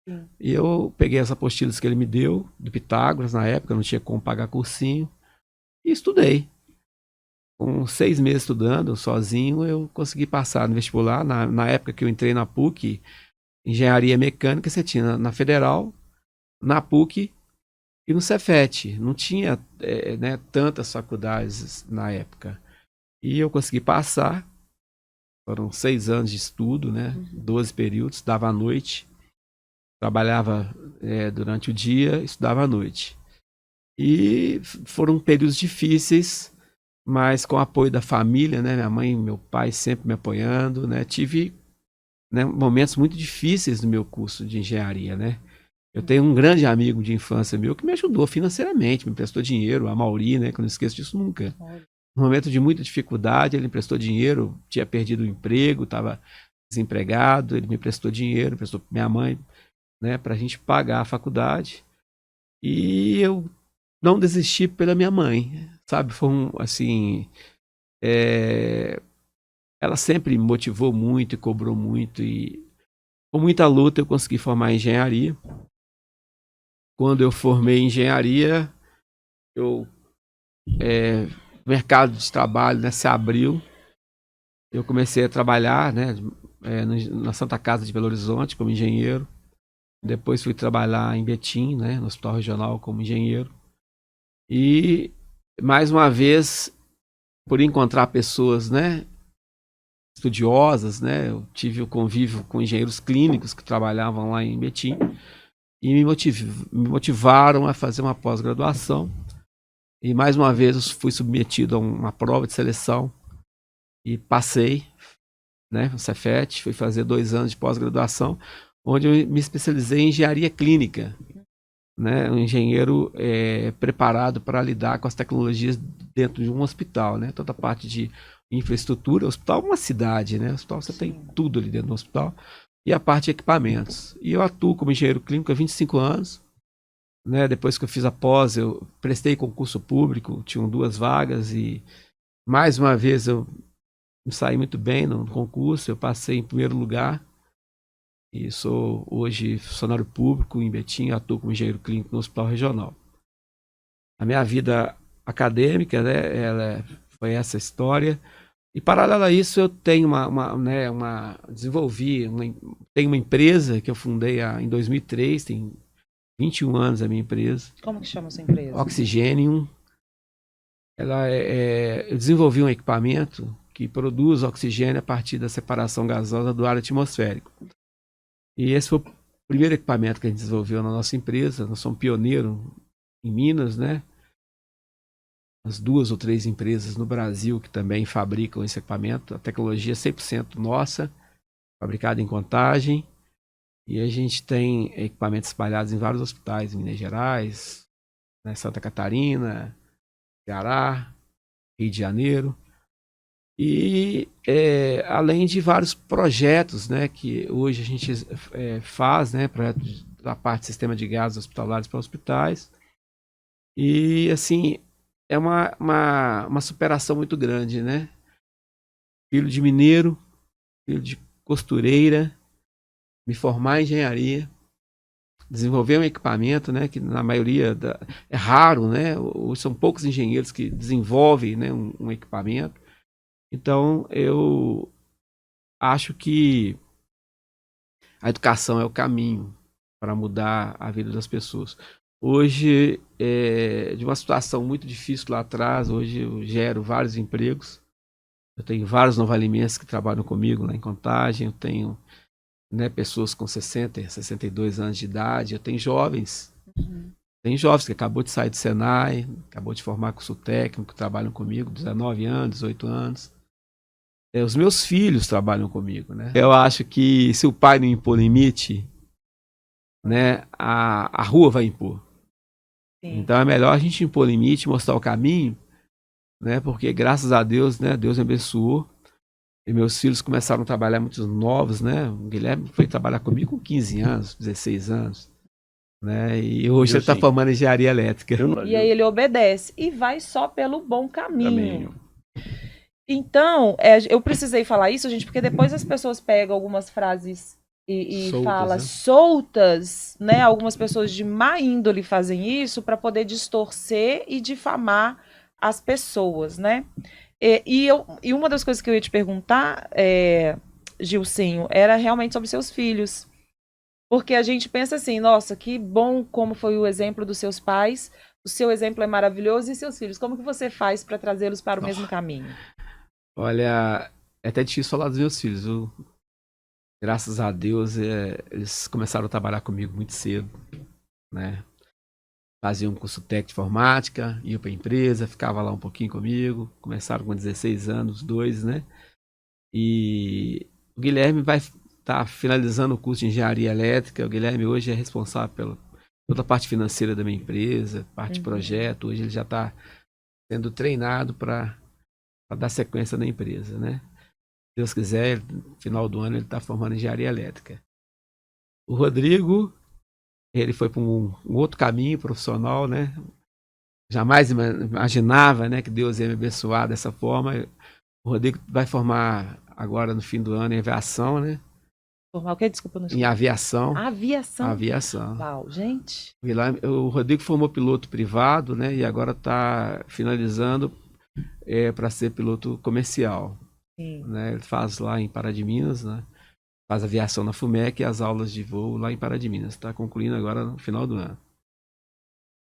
Sim. E eu peguei as apostilas que ele me deu, de Pitágoras, na época, não tinha como pagar cursinho, e estudei. Com 6 meses estudando, sozinho, eu consegui passar no vestibular. Na época que eu entrei na PUC, engenharia mecânica, você tinha na Federal, na PUC e no Cefet. Não tinha né, tantas faculdades na época. E eu consegui passar. Foram 6 anos de estudo, né? 12 períodos, estudava à noite. Trabalhava durante o dia, estudava à noite. E foram períodos difíceis, mas com o apoio da família, né? Minha mãe e meu pai sempre me apoiando, né? Tive, né, momentos muito difíceis no meu curso de engenharia, né? Eu tenho um grande amigo de infância meu que me ajudou financeiramente, me emprestou dinheiro, a Mauri, né? Que eu não esqueço disso nunca. No momento de muita dificuldade, ele emprestou dinheiro, tinha perdido o emprego, estava desempregado, ele me emprestou dinheiro, emprestou para minha mãe, né? Para a gente pagar a faculdade. E eu não desisti pela minha mãe, sabe? Foi assim, ela sempre me motivou muito e cobrou muito, e com muita luta eu consegui formar em engenharia. Quando eu formei em engenharia, o mercado de trabalho, né, se abriu. Eu comecei a trabalhar, né, na Santa Casa de Belo Horizonte como engenheiro. Depois fui trabalhar em Betim, né, no Hospital Regional como engenheiro. E mais uma vez, por encontrar pessoas, né, estudiosas, né, eu tive o convívio com engenheiros clínicos que trabalhavam lá em Betim e me motivaram a fazer uma pós-graduação. E mais uma vez eu fui submetido a uma prova de seleção e passei, né, no Cefet, fui fazer 2 anos de pós-graduação, onde eu me especializei em engenharia clínica, né, um engenheiro preparado para lidar com as tecnologias dentro de um hospital, né, toda a parte de infraestrutura. O hospital é uma cidade, né, o hospital você tem tudo ali dentro do hospital, e a parte de equipamentos. E eu atuo como engenheiro clínico há 25 anos, né, depois que eu fiz a pós, eu prestei concurso público, tinham 2 vagas e mais uma vez eu me saí muito bem no concurso, eu passei em primeiro lugar e sou hoje funcionário público em Betim, atuo como engenheiro clínico no Hospital Regional. A minha vida acadêmica, né, foi essa história. E paralelo a isso eu tenho tenho uma empresa que eu fundei em 2003, tem 21 anos a minha empresa. Como que chama a sua empresa? Oxigênio. Eu desenvolvi um equipamento que produz oxigênio a partir da separação gasosa do ar atmosférico. E esse foi o primeiro equipamento que a gente desenvolveu na nossa empresa. Nós somos pioneiros em Minas, né? As 2 ou 3 empresas no Brasil que também fabricam esse equipamento. A tecnologia é 100% nossa, fabricada em Contagem. E a gente tem equipamentos espalhados em vários hospitais, em Minas Gerais, né, Santa Catarina, Ceará, Rio de Janeiro. E além de vários projetos, né, que hoje a gente faz, né, da parte de sistema de gases hospitalares para hospitais. E assim, é uma superação muito grande, né? Filho de mineiro, filho de costureira, me formar em engenharia, desenvolver um equipamento, né, que na maioria é raro, né, são poucos engenheiros que desenvolvem, né, um equipamento. Então, eu acho que a educação é o caminho para mudar a vida das pessoas. Hoje, de uma situação muito difícil lá atrás, hoje eu gero vários empregos. Eu tenho vários novalimenses que trabalham comigo lá em Contagem. Eu tenho, né, pessoas com 60, 62 anos de idade. Eu tenho jovens. Tem jovens que acabou de sair do Senai, acabou de formar curso técnico, que trabalham comigo, 19 anos, 18 anos. Os meus filhos trabalham comigo, né? Eu acho que se o pai não impor limite, né, a rua vai impor. Sim. Então é melhor a gente impor limite, mostrar o caminho, né? Porque graças a Deus, né, Deus me abençoou. E meus filhos começaram a trabalhar muito novos, né? O Guilherme foi trabalhar comigo com 15 anos, 16 anos. Né? E hoje ele está formando engenharia elétrica. E aí ele obedece e vai só pelo bom caminho. Então, eu precisei falar isso, gente, porque depois as pessoas pegam algumas frases e falam soltas, né? Algumas pessoas de má índole fazem isso para poder distorcer e difamar as pessoas, né? E uma das coisas que eu ia te perguntar, Gilcinho, era realmente sobre seus filhos. Porque a gente pensa assim, nossa, que bom como foi o exemplo dos seus pais, o seu exemplo é maravilhoso, e seus filhos, como que você faz para trazê-los para o mesmo caminho? Olha, é até difícil falar dos meus filhos, viu? Graças a Deus, eles começaram a trabalhar comigo muito cedo, né? Faziam um curso técnico de informática, iam para a empresa, ficava lá um pouquinho comigo, começaram com 16 anos, dois, né? E o Guilherme vai está finalizando o curso de engenharia elétrica. O Guilherme hoje é responsável pela toda a parte financeira da minha empresa, parte de projeto. Hoje ele já está sendo treinado para dar sequência na empresa, né? Se Deus quiser, no final do ano ele está formando engenharia elétrica. O Rodrigo, ele foi para um outro caminho profissional, né? Jamais imaginava, né, que Deus ia me abençoar dessa forma. O Rodrigo vai formar agora no fim do ano em aviação, né? Formar o quê? Desculpa, não sei. Em aviação. Aviação? Aviação. Uau, gente. O Rodrigo formou piloto privado, né? E agora está finalizando para ser piloto comercial. Sim. Né? Ele faz lá em Pará de Minas, né? Faz aviação na FUMEC e as aulas de voo lá em Pará de Minas. Está concluindo agora no final do ano.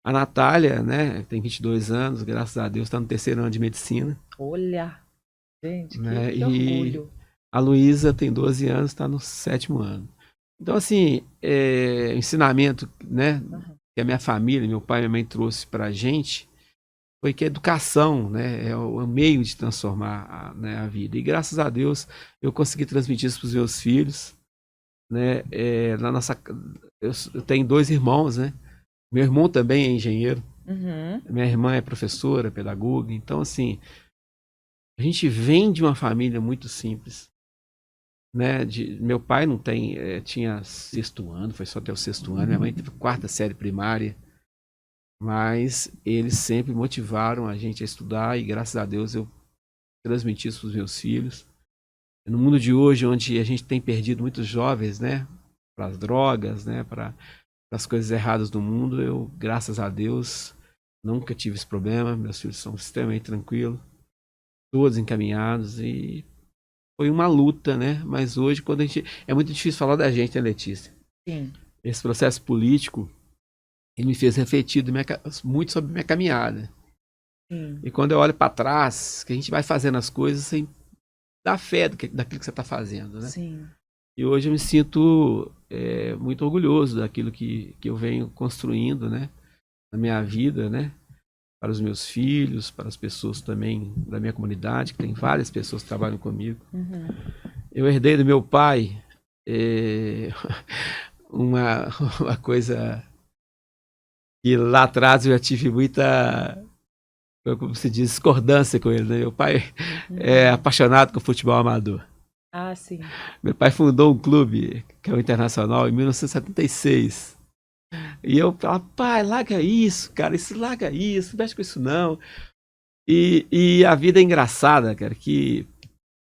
A Natália, né? Tem 22 anos, graças a Deus, está no 3º ano de medicina. Olha, gente, né? que orgulho. A Luísa tem 12 anos, está no 7º ano. Então, assim, o ensinamento, né, que a minha família, meu pai e minha mãe trouxe para a gente, foi que a educação, né, é o meio de transformar a vida. E graças a Deus eu consegui transmitir isso para os meus filhos. Né? Eu tenho 2 irmãos, né? Meu irmão também é engenheiro. Minha irmã é professora, pedagoga. Então, assim, a gente vem de uma família muito simples. Né? Meu pai não tem, tinha 6º ano, foi só até o 6º ano. Minha mãe teve 4ª série primária. Mas eles sempre motivaram a gente a estudar e graças a Deus eu transmiti isso para os meus filhos. No mundo de hoje, onde a gente tem perdido muitos jovens, né, para as drogas, né, para as coisas erradas do mundo, eu, graças a Deus, nunca tive esse problema. Meus filhos são extremamente tranquilos, todos encaminhados e foi uma luta, né? Mas hoje, quando é muito difícil falar da gente, né, Letícia? Sim. Esse processo político, ele me fez refletir muito sobre minha caminhada. Sim. E quando eu olho para trás, que a gente vai fazendo as coisas sem dar fé daquilo que você está fazendo, né? Sim. E hoje eu me sinto muito orgulhoso daquilo que eu venho construindo, né? Na minha vida, né? Para os meus filhos, para as pessoas também da minha comunidade, que tem várias pessoas que trabalham comigo. Eu herdei do meu pai uma coisa que lá atrás eu já tive muita, como se diz, discordância com ele, né? Meu pai é apaixonado com futebol amador. Ah, sim. Meu pai fundou um clube, que é o Internacional, em 1976. E eu falava, pai, larga isso, cara, larga isso, não mexe com isso não. E a vida é engraçada, cara, que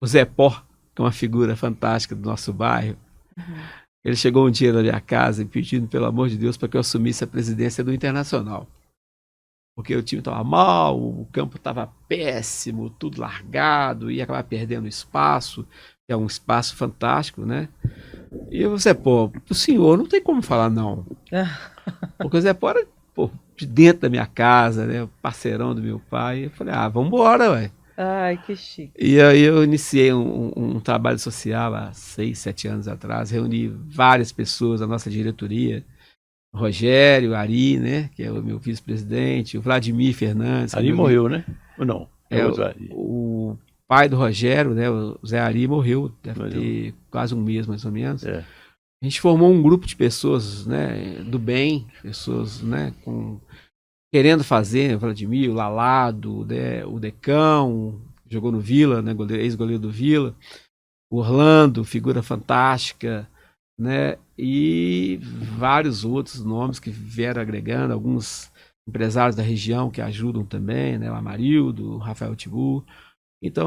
o Zé Pó, que é uma figura fantástica do nosso bairro, Ele chegou um dia na minha casa e pedindo, pelo amor de Deus, para que eu assumisse a presidência do Internacional. Porque o time estava mal, o campo estava péssimo, tudo largado, ia acabar perdendo espaço, que é um espaço fantástico, né? E você, pô, o senhor não tem como falar não. Porque o Zé Pó era, pô, de dentro da minha casa, né? Parceirão do meu pai. Eu falei, vambora, ué. Ai, que chique. E aí eu iniciei um trabalho social há 6, 7 anos atrás, reuni várias pessoas da nossa diretoria, o Rogério, Ari, né, que é o meu vice-presidente, o Vladimir Fernandes. Ari morreu, né? Ou não? O pai do Rogério, né, o Zé Ari, morreu, deve ter quase um mês mais ou menos. É. A gente formou um grupo de pessoas, né, do bem, pessoas, né, querendo fazer, o Vladimir, o Lalado, o Decão, jogou no Vila, né, ex-goleiro do Vila, o Orlando, figura fantástica, né, e vários outros nomes que vieram agregando, alguns empresários da região que ajudam também, né, o Amarildo, o Rafael Tibu. Então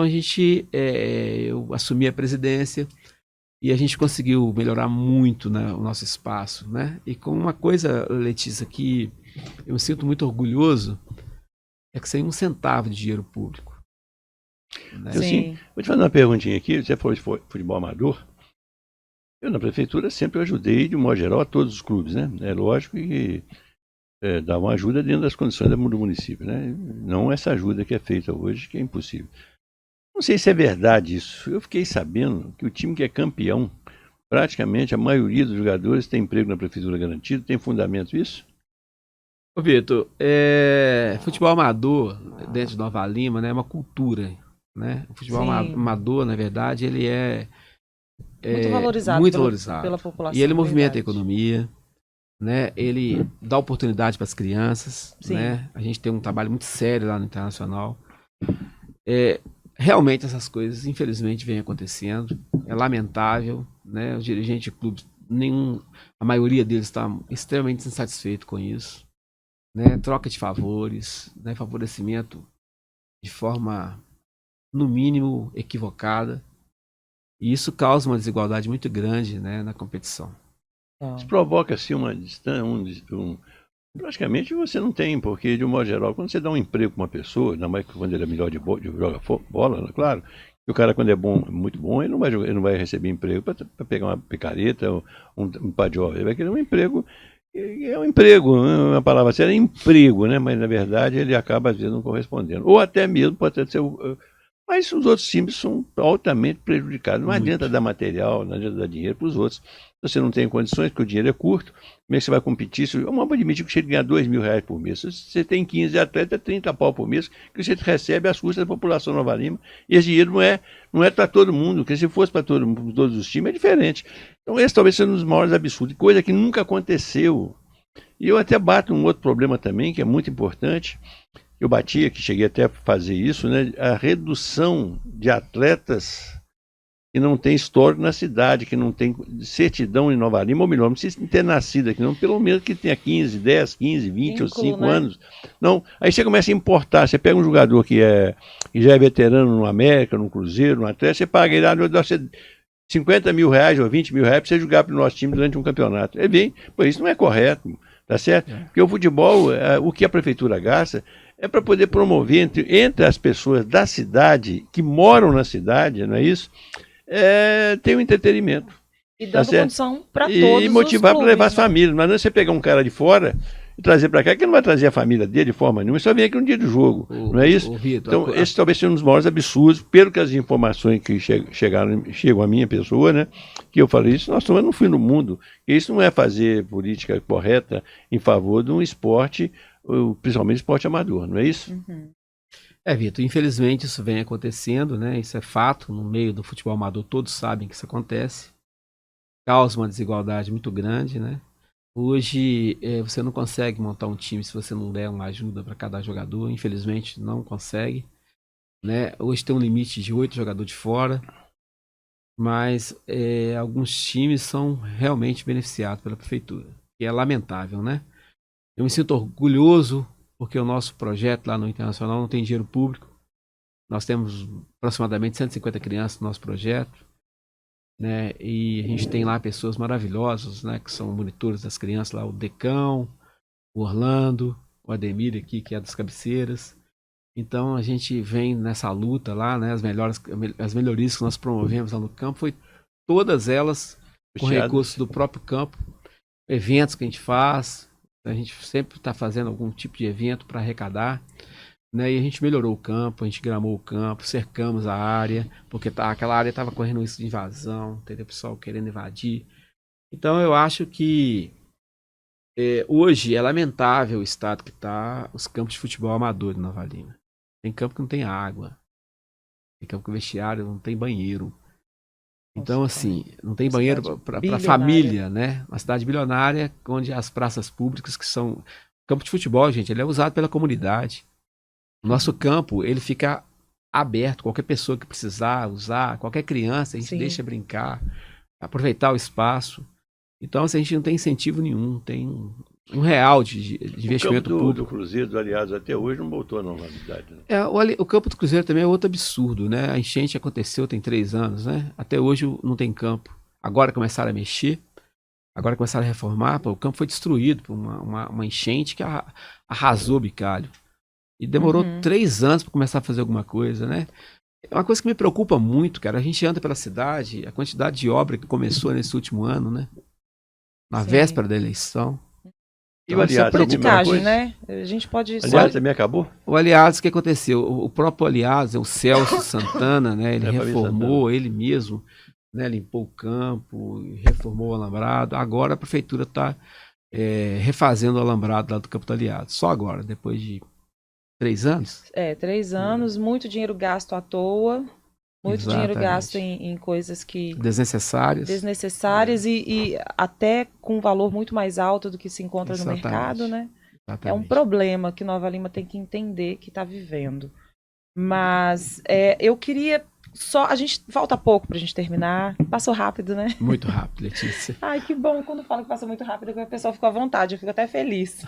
eu assumi a presidência e a gente conseguiu melhorar muito, né, o nosso espaço, né, e com uma coisa, Letícia, que eu me sinto muito orgulhoso, é que sem um centavo de dinheiro público. Né? Sim. Vou te fazer uma perguntinha aqui, você falou de futebol amador. Eu na prefeitura sempre ajudei, de um modo geral, a todos os clubes, né? É lógico que dá uma ajuda dentro das condições do município, né? Não essa ajuda que é feita hoje, que é impossível. Não sei se é verdade isso. Eu fiquei sabendo que o time que é campeão, praticamente a maioria dos jogadores tem emprego na prefeitura garantido. Tem fundamento isso? Ô Vitor, futebol amador dentro de Nova Lima, né, é uma cultura, né? O futebol amador, na verdade, ele é muito valorizado pela população. E ele movimenta a economia, né? Ele dá oportunidade para as crianças, né? A gente tem um trabalho muito sério lá no Internacional. Realmente essas coisas, infelizmente, vêm acontecendo. É lamentável, né? Os dirigentes de clubes, a maioria deles está extremamente insatisfeito com isso. Né, troca de favores, né, favorecimento de forma, no mínimo, equivocada. E isso causa uma desigualdade muito grande, né, na competição. Isso provoca assim uma distância, praticamente você não tem, porque de um modo geral, quando você dá um emprego para uma pessoa, ainda mais quando ele é melhor de joga bola, claro, que o cara quando é bom, muito bom, ele não vai receber emprego para pegar uma picareta, um pá de obra, ele vai querer um emprego. É um emprego, uma palavra séria, é emprego, né? Mas na verdade ele acaba às vezes não correspondendo. Ou até mesmo pode ser. Mas os outros times são altamente prejudicados. Não adianta dar material, não adianta dar dinheiro para os outros. Se você não tem condições, porque o dinheiro é curto, como é que você vai competir? Vamos admitir que você ganha R$2.000 por mês. Se você tem 15 atletas, 30 pau por mês, que você recebe às custas da população Nova Lima. E esse dinheiro não é para todo mundo, porque se fosse para todos os times é diferente. Então esse talvez seja um dos maiores absurdos, coisa que nunca aconteceu. E eu até bato um outro problema também, que é muito importante. Eu batia, que cheguei até a fazer isso, né? A redução de atletas que não tem histórico na cidade, que não tem certidão em Nova Lima, ou melhor, não precisa ter nascido aqui, não, pelo menos que tenha 15, 10, 15, 20 ou 5 anos. Não, aí você começa a importar, você pega um jogador que já é veterano no América, no Cruzeiro, no Atlético, você paga ele, R$50.000 ou R$20.000 para você jogar para o nosso time durante um campeonato. Isso não é correto, tá certo? Porque o futebol, o que a prefeitura gasta, é para poder promover entre as pessoas da cidade, que moram na cidade, não é isso? Ter um entretenimento. E dando condição para todos e motivar para levar as né? famílias. Mas não é você pegar um cara de fora e trazer para cá, que não vai trazer a família dele de forma nenhuma, só vem aqui no dia do jogo, não é isso? Então, esse talvez seja um dos maiores absurdos, pelo que as informações que chegam à minha pessoa, né? Que eu falei, isso nós estamos no fim do mundo. Isso não é fazer política correta em favor de um esporte, principalmente esporte amador, não é isso? Uhum. Vitor, infelizmente isso vem acontecendo, né? Isso é fato, no meio do futebol amador todos sabem que isso acontece. Causa uma desigualdade muito grande, né? Hoje você não consegue montar um time se você não der uma ajuda para cada jogador, infelizmente não consegue, né? Hoje tem um limite de 8 jogadores de fora, mas alguns times são realmente beneficiados pela prefeitura, e é lamentável, né? Eu me sinto orgulhoso porque o nosso projeto lá no Internacional não tem dinheiro público. Nós temos aproximadamente 150 crianças no nosso projeto. né? E a gente tem lá pessoas maravilhosas, né? Que são monitores das crianças lá, o Decão, o Orlando, o Ademir aqui, que é das cabeceiras. Então a gente vem nessa luta lá, né? As melhorias que nós promovemos lá no campo foi todas elas com recursos do próprio campo, eventos que a gente faz, a gente sempre está fazendo algum tipo de evento para arrecadar, né? E a gente melhorou o campo, a gente gramou o campo, cercamos a área, porque aquela área estava correndo risco de invasão, entendeu? O pessoal querendo invadir. Então eu acho que hoje é lamentável o estado que está os campos de futebol amador de Nova Lima. Tem campo que não tem água, tem campo que o vestiário não tem banheiro. Então, assim, não tem banheiro para família, né? Uma cidade bilionária, onde as praças públicas, que são... Campo de futebol, gente, ele é usado pela comunidade. O nosso campo, ele fica aberto. Qualquer pessoa que precisar usar, qualquer criança, a gente deixa brincar, aproveitar o espaço. Então, assim, a gente não tem incentivo nenhum, tem um real de investimento público. O campo do Cruzeiro, aliás, até hoje não voltou à normalidade. Né? O campo do Cruzeiro também é outro absurdo, né? A enchente aconteceu tem 3 anos, né? Até hoje não tem campo. Agora começaram a mexer, agora começaram a reformar, o campo foi destruído por uma enchente que arrasou o Bicalho. E demorou 3 anos para começar a fazer alguma coisa, né? É uma coisa que me preocupa muito, cara. A gente anda pela cidade, a quantidade de obra que começou nesse último ano, né? Na véspera da eleição. E o Aliados, politicagem, né? A gente pode... O Aliados também acabou? O Aliados, o que aconteceu? O próprio Aliados, o Celso Santana, né? Ele reformou ele mesmo, né? Limpou o campo, reformou o alambrado. Agora a prefeitura está refazendo o alambrado lá do Campo do Aliados. Só agora, depois de 3 anos? 3 anos, muito dinheiro gasto à toa. Muito dinheiro gasto em coisas que... Desnecessárias e até com um valor muito mais alto do que se encontra no mercado, né? Exatamente. É um problema que Nova Lima tem que entender que está vivendo. Mas eu queria só... A gente falta pouco para a gente terminar. Passou rápido, né? Muito rápido, Letícia. Ai, que bom. Quando fala que passa muito rápido, que a pessoa fica à vontade. Eu fico até feliz.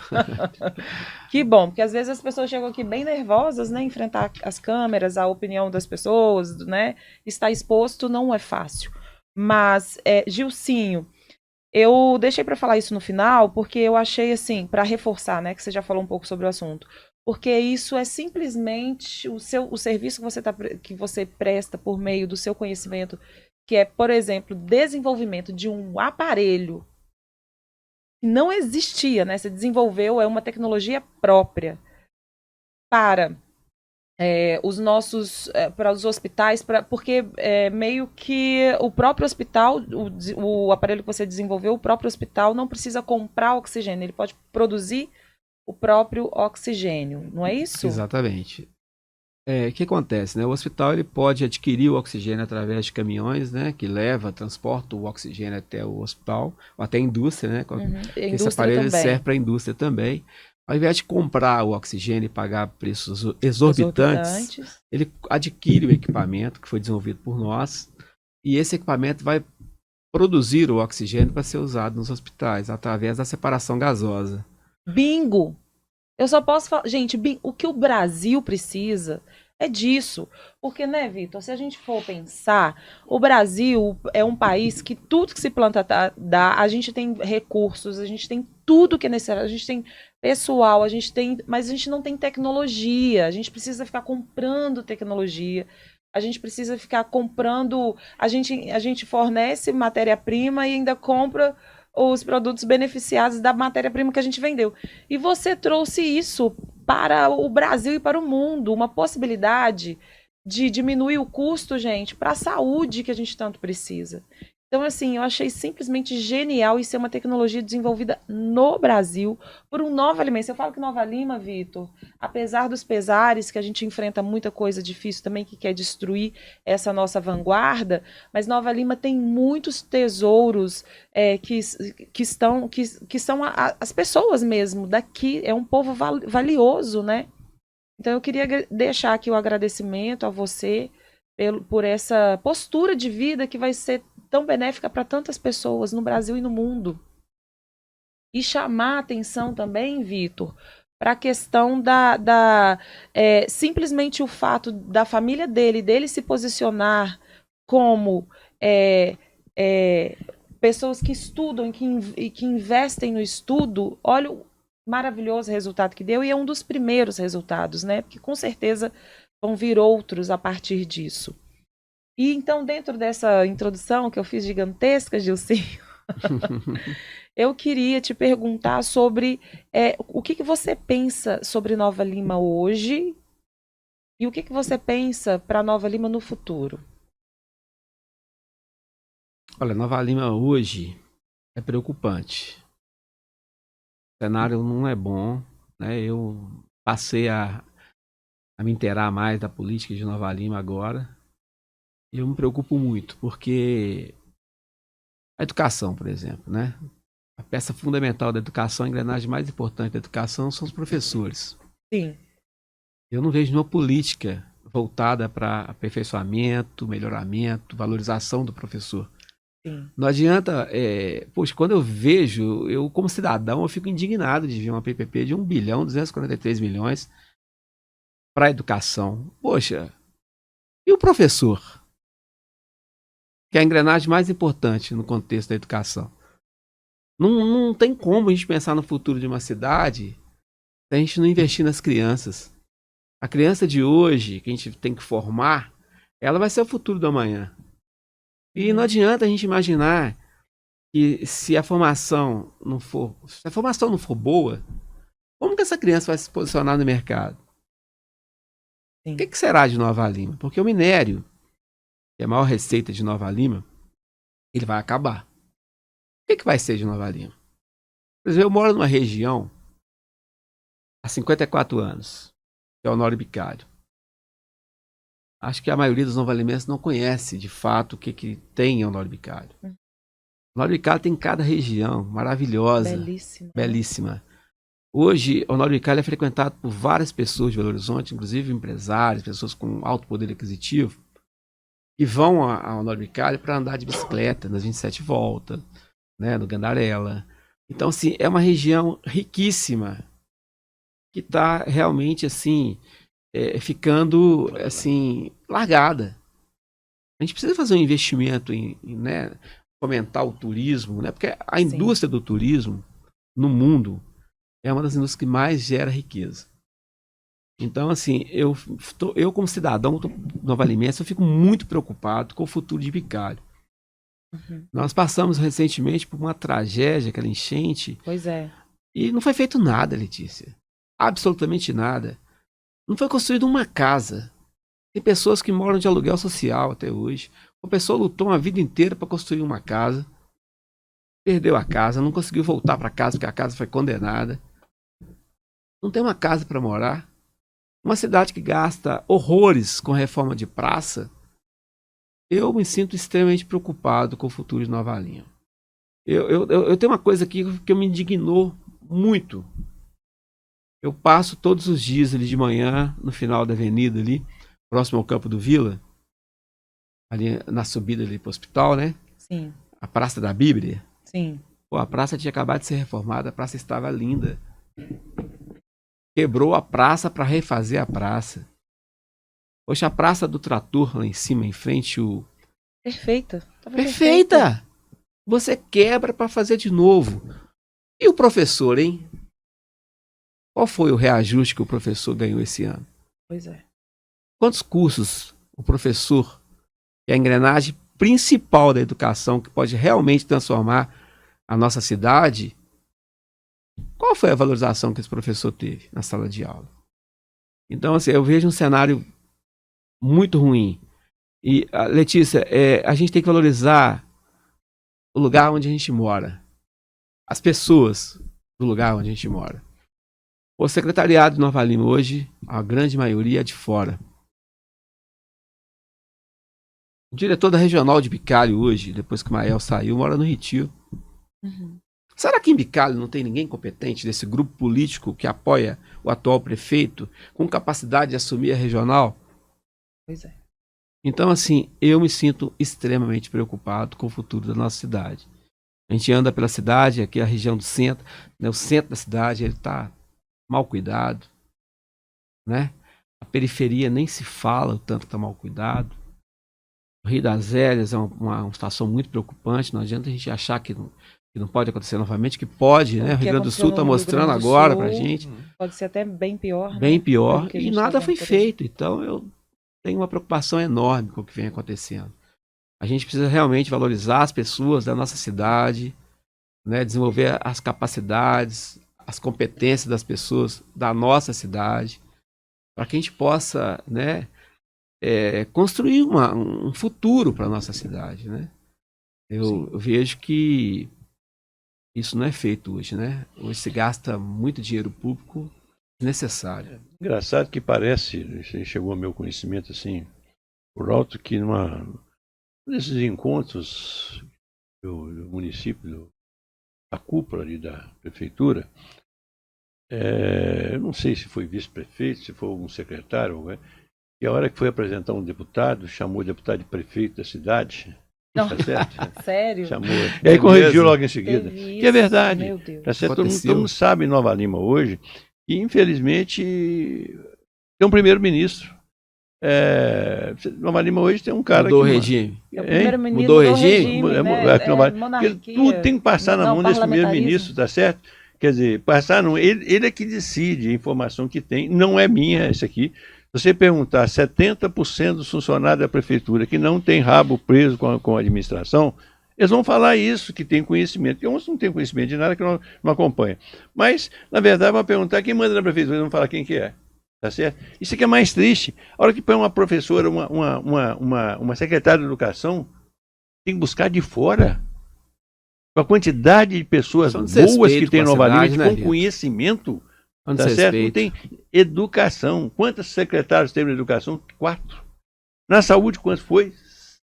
Que bom, porque às vezes as pessoas chegam aqui bem nervosas, né? Enfrentar as câmeras, a opinião das pessoas, né? Estar exposto não é fácil. Mas, Gilcinho, eu deixei para falar isso no final, porque eu achei assim, para reforçar, né? Que você já falou um pouco sobre o assunto. Porque isso é simplesmente o serviço que você presta por meio do seu conhecimento, que é, por exemplo, desenvolvimento de um aparelho que não existia, né? Você desenvolveu uma tecnologia própria para para os hospitais, porque meio que o próprio hospital, o aparelho que você desenvolveu, o próprio hospital não precisa comprar oxigênio, ele pode produzir o próprio oxigênio, não é isso? Exatamente. O que acontece, né? O hospital ele pode adquirir o oxigênio através de caminhões, né? Que transporta o oxigênio até o hospital, ou até a indústria, né? Esse aparelho serve para a indústria também. Ao invés de comprar o oxigênio e pagar preços exorbitantes, ele adquire o equipamento que foi desenvolvido por nós, e esse equipamento vai produzir o oxigênio para ser usado nos hospitais, através da separação gasosa. Bingo! Eu só posso falar... Gente, o que o Brasil precisa é disso. Porque, né, Vitor, se a gente for pensar, o Brasil é um país que tudo que se planta dá, a gente tem recursos, a gente tem tudo que é necessário, a gente tem pessoal, mas a gente não tem tecnologia, a gente precisa ficar comprando tecnologia, a gente precisa ficar comprando, a gente fornece matéria-prima e ainda compra os produtos beneficiados da matéria-prima que a gente vendeu. E você trouxe isso para o Brasil e para o mundo, uma possibilidade de diminuir o custo, gente, para a saúde que a gente tanto precisa. Então, assim, eu achei simplesmente genial isso ser uma tecnologia desenvolvida no Brasil por um Nova Lima. Eu falo que Nova Lima, Vitor, apesar dos pesares, que a gente enfrenta muita coisa difícil também, que quer destruir essa nossa vanguarda, mas Nova Lima tem muitos tesouros que são as pessoas mesmo daqui. É um povo valioso, né? Então, eu queria deixar aqui o agradecimento a você por essa postura de vida que vai ser tão benéfica para tantas pessoas no Brasil e no mundo. E chamar a atenção também, Vitor, para a questão simplesmente o fato da família dele se posicionar como pessoas que estudam e que investem no estudo, olha o maravilhoso resultado que deu, e é um dos primeiros resultados, né? Porque com certeza vão vir outros a partir disso. E então, dentro dessa introdução que eu fiz gigantesca, Gilcinho, eu queria te perguntar sobre o que você pensa sobre Nova Lima hoje e o que você pensa para Nova Lima no futuro. Olha, Nova Lima hoje é preocupante. O cenário não é bom, né? Eu passei a me inteirar mais da política de Nova Lima agora. E eu me preocupo muito, porque a educação, por exemplo, né? A peça fundamental da educação, a engrenagem mais importante da educação são os professores. Sim. Eu não vejo nenhuma política voltada para aperfeiçoamento, melhoramento, valorização do professor. Sim. Não adianta, poxa, quando eu vejo, eu como cidadão, eu fico indignado de ver uma PPP de 1.243 bilhões para a educação. Poxa, e o professor? Que é a engrenagem mais importante no contexto da educação. Não tem como a gente pensar no futuro de uma cidade se a gente não investir nas crianças. A criança de hoje, que a gente tem que formar, ela vai ser o futuro do amanhã. E não adianta a gente imaginar que se a formação não for boa, como que essa criança vai se posicionar no mercado? Sim. O que será de Nova Lima? Porque o minério, que é a maior receita de Nova Lima, ele vai acabar. O que vai ser de Nova Lima? Por exemplo, eu moro numa região há 54 anos, que é o Honório Bicalho. Acho que a maioria dos novalimenses não conhece, de fato, o que tem em Honório Bicalho. Honório Bicalho tem cada região maravilhosa, Belíssima. belíssima. Hoje, Honório Bicalho é frequentado por várias pessoas de Belo Horizonte, inclusive empresários, pessoas com alto poder aquisitivo, que vão a Honório Bicalho para andar de bicicleta nas 27 voltas, né, no Gandarela. Então, assim, é uma região riquíssima que está realmente, assim, ficando, assim, largada. A gente precisa fazer um investimento em né, fomentar o turismo, né, porque a indústria do turismo no mundo é uma das indústrias que mais gera riqueza. Então, assim, eu como cidadão novalimense, eu fico muito preocupado com o futuro de Bicalho. Uhum. Nós passamos recentemente por uma tragédia, aquela enchente. Pois é. E não foi feito nada, Letícia. Absolutamente nada. Não foi construída uma casa. Tem pessoas que moram de aluguel social até hoje. Uma pessoa lutou uma vida inteira para construir uma casa. Perdeu a casa, não conseguiu voltar para casa porque a casa foi condenada. Não tem uma casa para morar. Uma cidade que gasta horrores com reforma de praça. Eu me sinto extremamente preocupado com o futuro de Nova Lima. Eu tenho uma coisa aqui que me indignou muito. Eu passo todos os dias ali de manhã, no final da avenida ali, próximo ao Campo do Vila, ali na subida ali pro hospital, né? Sim. A Praça da Bíblia. Sim. Pô, a praça tinha acabado de ser reformada, a praça estava linda. Quebrou a praça para refazer a praça. Poxa, a Praça do Trator lá em cima, em frente o... Perfeita. Perfeita! Você quebra para fazer de novo. E o professor, hein? Qual foi o reajuste que o professor ganhou esse ano? Pois é. Quantos cursos o professor, que é a engrenagem principal da educação, que pode realmente transformar a nossa cidade, qual foi a valorização que esse professor teve na sala de aula? Então, assim, eu vejo um cenário muito ruim. E, Letícia, a gente tem que valorizar o lugar onde a gente mora. As pessoas do lugar onde a gente mora. O secretariado de Nova Lima hoje, a grande maioria é de fora. O diretor da regional de Bicalho hoje, depois que o Mael saiu, mora no Retiro. Uhum. Será que em Bicalho não tem ninguém competente desse grupo político que apoia o atual prefeito com capacidade de assumir a regional? Pois é. Então, assim, eu me sinto extremamente preocupado com o futuro da nossa cidade. A gente anda pela cidade, aqui a região do centro, né, o centro da cidade, ele está mal cuidado, né? A periferia nem se fala o tanto que está mal cuidado. O Rio das Velhas é uma situação muito preocupante. Não adianta a gente achar que não pode acontecer novamente, que pode, né? O Rio Grande do Sul está mostrando agora para a gente. Pode ser até bem pior. Bem né? pior. E nada tá foi feito. Então eu tenho uma preocupação enorme com o que vem acontecendo. A gente precisa realmente valorizar as pessoas da nossa cidade, né? Desenvolver as capacidades, as competências das pessoas da nossa cidade, para que a gente possa, né, construir um futuro para a nossa cidade, né? Eu vejo que isso não é feito hoje, né? Hoje se gasta muito dinheiro público desnecessário. Engraçado que parece, chegou ao meu conhecimento assim, por alto, que nesses encontros do município, da cúpula ali da prefeitura, eu não sei se foi vice-prefeito, se foi algum secretário, e a hora que foi apresentar um deputado, chamou o deputado de prefeito da cidade. Não. Tá certo? Sério? Chamou. E aí corrigiu logo em seguida. Teve Que é verdade. Meu Deus. Tá certo? Todo mundo sabe em Nova Lima hoje, e infelizmente tem um primeiro-ministro. Nova Lima hoje tem um cara mudou o regime. Mudou o regime, tudo tem que passar na mão desse primeiro-ministro, tá certo? Quer dizer, passar não, ele é que decide a informação que tem, não é minha essa aqui. Se você perguntar 70% dos funcionários da prefeitura que não tem rabo preso com a administração, eles vão falar isso, que tem conhecimento. Porque uns não tem conhecimento de nada, que não acompanha. Mas, na verdade, vão perguntar quem manda na prefeitura, eles vão falar quem que é. Tá certo? Isso aqui é mais triste. A hora que põe uma professora, uma secretária de educação, tem que buscar de fora. Com a quantidade de pessoas boas que tem em Nova Lima, com conhecimento, tá certo? Não tem educação. Quantos secretários teve na educação? 4. Na saúde, quantos foi?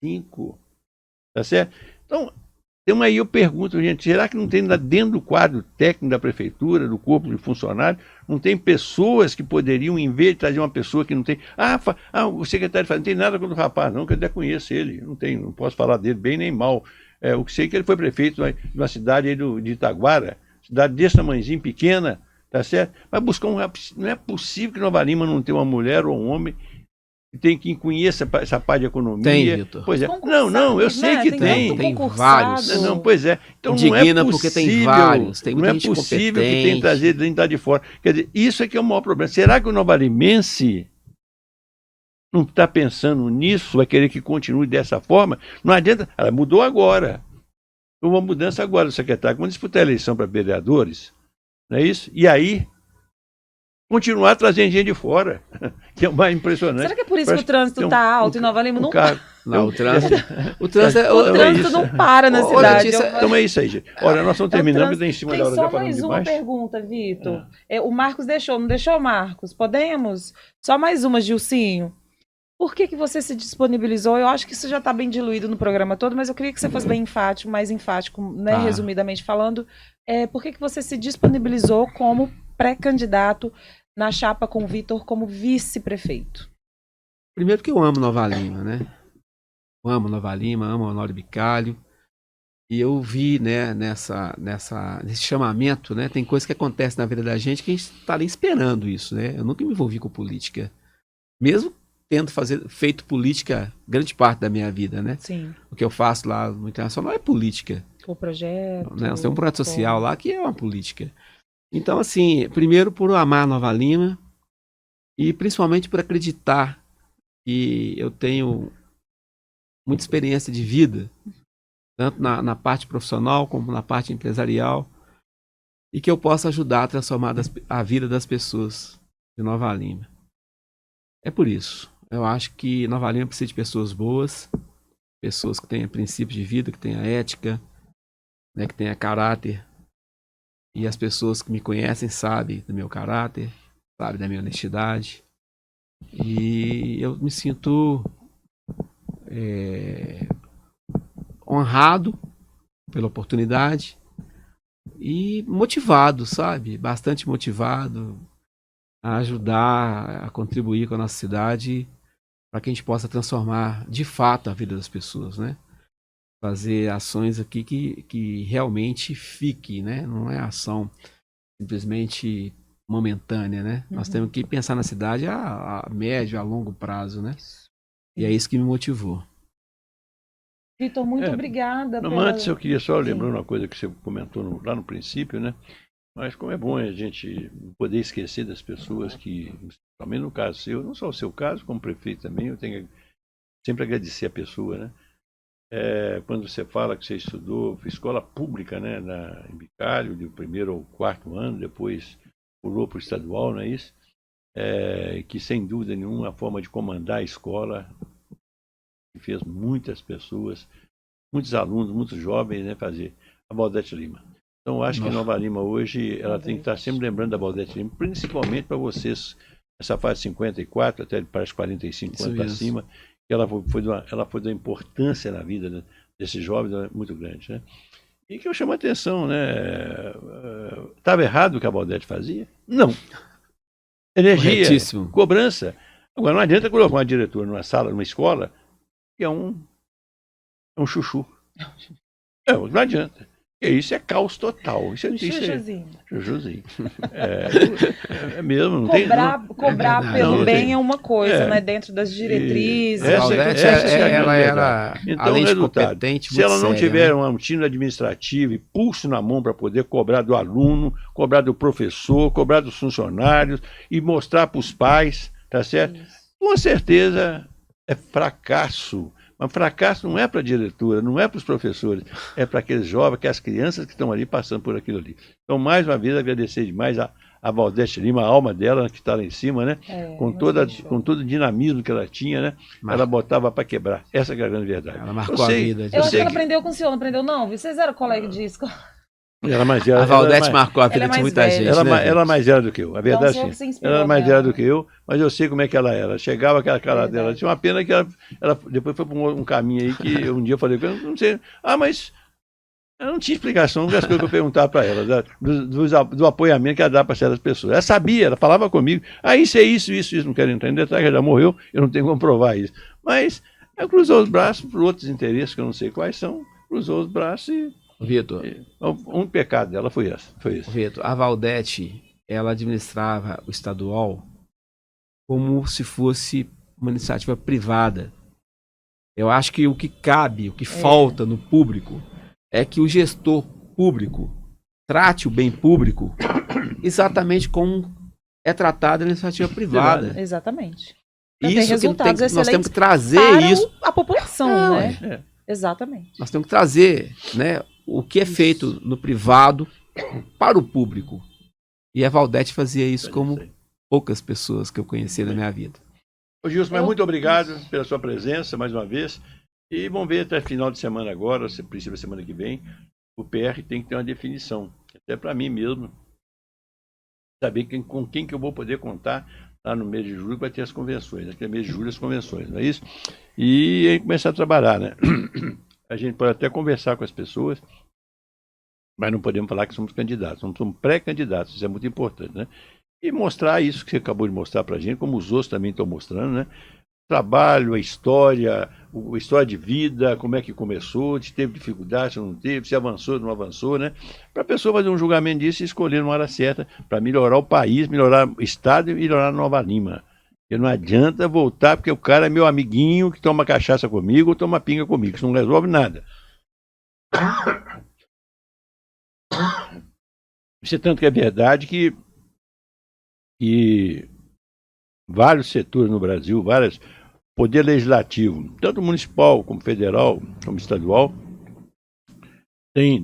5. Tá certo? Então, aí eu pergunto, gente, será que não tem dentro do quadro técnico da prefeitura, do corpo de funcionários, não tem pessoas que poderiam, em vez de trazer uma pessoa que não tem... o secretário fala, não tem nada contra o rapaz, não, que eu até conheço ele, não posso falar dele bem nem mal. Eu sei que ele foi prefeito de uma cidade aí de Itaguara, cidade desse tamanhozinho, pequena, tá certo? Mas buscar não é possível que Nova Lima não tenha uma mulher ou um homem que tem que conheça essa parte de economia. Tem, Vitor. Pois é. Não, eu sei que tem. Tem vários. Não, pois é. Então Indigna não é possível, porque tem vários. Tem muita não é gente possível que competente. tem que trazer dentro de fora. Quer dizer, isso é que é o maior problema. Será que o novalimense não está pensando nisso, vai querer que continue dessa forma? Não adianta, ela mudou agora. Houve uma mudança agora do secretário. Quando disputar a eleição para vereadores, não é isso? E aí, continuar trazendo gente de fora, que é o mais impressionante. Será que é por isso que o trânsito está alto em Nova Lima? Não para. Não, o trânsito não para na cidade. Então é isso aí, gente. Olha, nós estamos terminando, mas em cima da hora já falando demais. Tem só mais uma pergunta, Vitor. O Marcos não deixou, Marcos? Podemos? Só mais uma, Gilcinho. Por que você se disponibilizou? Eu acho que isso já está bem diluído no programa todo, mas eu queria que você fosse bem enfático, mais enfático, né, resumidamente falando. Por que você se disponibilizou como pré-candidato na chapa com o Vitor como vice-prefeito? Primeiro que eu amo Nova Lima, né? Eu amo Nova Lima, amo Honório Bicalho. E eu vi, né, nesse chamamento, né? Tem coisas que acontecem na vida da gente que a gente está ali esperando isso, né? Eu nunca me envolvi com política. Mesmo tendo feito política grande parte da minha vida, né? Sim. O que eu faço lá no Internacional é política. O projeto. Né? Nós temos um projeto social lá que é uma política. Então, assim, primeiro por amar Nova Lima e principalmente por acreditar que eu tenho muita experiência de vida, tanto na parte profissional como na parte empresarial, e que eu possa ajudar a transformar a vida das pessoas de Nova Lima. É por isso. Eu acho que Nova Lima precisa de pessoas boas, pessoas que tenham princípios de vida, que tenham ética, né, que tenham caráter. E as pessoas que me conhecem sabem do meu caráter, sabem da minha honestidade. E eu me sinto honrado pela oportunidade e motivado, sabe? Bastante motivado a ajudar, a contribuir com a nossa cidade para que a gente possa transformar de fato a vida das pessoas, né? Fazer ações aqui que realmente fiquem, né? Não é ação simplesmente momentânea, né? Nós temos que pensar na cidade a médio, a longo prazo, né? E é isso que me motivou. Vitor, muito obrigada. Não, antes eu queria só lembrar uma coisa que você comentou lá no princípio, né? Mas como é bom a gente poder esquecer das pessoas que, principalmente no caso seu, não só o seu caso, como prefeito também, eu tenho que sempre agradecer a pessoa, né? Quando você fala que você estudou escola pública, né, em Bicalho, do 1º ao 4º ano, depois pulou para o estadual, não é isso? Que sem dúvida nenhuma a forma de comandar a escola que fez muitas pessoas, muitos alunos, muitos jovens, né, fazer a Valdete Lima. Então, eu acho que Nova Lima hoje, ela tem que estar sempre lembrando da Valdete Lima, principalmente para vocês, essa fase 54, até parece 45 anos para cima, que ela foi de uma importância na vida desses jovens muito grande, né? E que eu chamo a atenção, né? Estava errado o que a Valdete fazia? Não. Energia, cobrança. Agora, não adianta colocar uma diretora numa sala, numa escola, que é um chuchu. Não adianta. E isso é caos total. Isso é chuchuzinho. Chuchuzinho. É mesmo. Não cobrar pelo bem é uma coisa, né? Dentro das diretrizes. Ela era, então, além de resultado, competente, se ela não séria, tiver né? um time administrativo e pulso na mão para poder cobrar do aluno, cobrar do professor, cobrar dos funcionários e mostrar para os pais, tá certo? Isso. Com certeza é fracasso. Mas fracasso não é para a diretora, não é para os professores, é para aqueles jovens, aquelas crianças que estão ali passando por aquilo ali. Então, mais uma vez, agradecer demais a Valdete Lima, a alma dela, que está lá em cima, né? Com todo o dinamismo que ela tinha, né? Ela botava para quebrar. Essa é a grande verdade. Ela marcou a vida. Eu acho que ela aprendeu com o senhor, não aprendeu não? Vocês eram colegas de escola? A Valdete marcou a vida de muita gente. Ela era mais velha do que eu, a verdade é sim. Ela era mais velha do que eu, mas eu sei como é que ela era. Chegava aquela cara dela. Tinha uma pena que ela depois foi para um caminho aí que um dia eu falei, eu não sei. Mas ela não tinha explicação das coisas que eu perguntava para ela, do apoiamento que ela dava para certas pessoas. Ela sabia, ela falava comigo, isso é isso, não quero entrar em detalhe, ela já morreu, eu não tenho como provar isso. Mas ela cruzou os braços por outros interesses, que eu não sei quais são, cruzou os braços e... Vitor, um pecado dela foi esse. Vitor, a Valdete, ela administrava o estadual como se fosse uma iniciativa privada. Eu acho que o que cabe, o que falta no público é que o gestor público trate o bem público exatamente como é tratada a iniciativa privada. Exatamente. Isso nós temos que trazer isso a população, né? Exatamente. Nós temos que trazer, né, o que é feito no privado para o público. E a Valdete fazia isso como poucas pessoas que eu conheci na minha vida. Ô Gilson, mas muito obrigado pela sua presença mais uma vez. E vamos ver até final de semana agora, princípio da semana que vem, o PR tem que ter uma definição. Até para mim mesmo, saber com quem que eu vou poder contar lá no mês de julho para ter as convenções. Naquele mês de julho as convenções, não é isso? E aí começar a trabalhar, né? A gente pode até conversar com as pessoas, mas não podemos falar que somos candidatos, somos pré-candidatos, isso é muito importante, né? E mostrar isso que você acabou de mostrar para a gente, como os outros também estão mostrando, né? Trabalho, a história de vida, como é que começou, se teve dificuldade, se não teve, se avançou, se não avançou, né? Para a pessoa fazer um julgamento disso e escolher uma hora certa para melhorar o país, melhorar o estado e melhorar Nova Lima. Porque não adianta voltar porque o cara é meu amiguinho que toma cachaça comigo ou toma pinga comigo, isso não resolve nada. Isso é tanto que é verdade que vários setores no Brasil, poder legislativo, tanto municipal como federal, como estadual,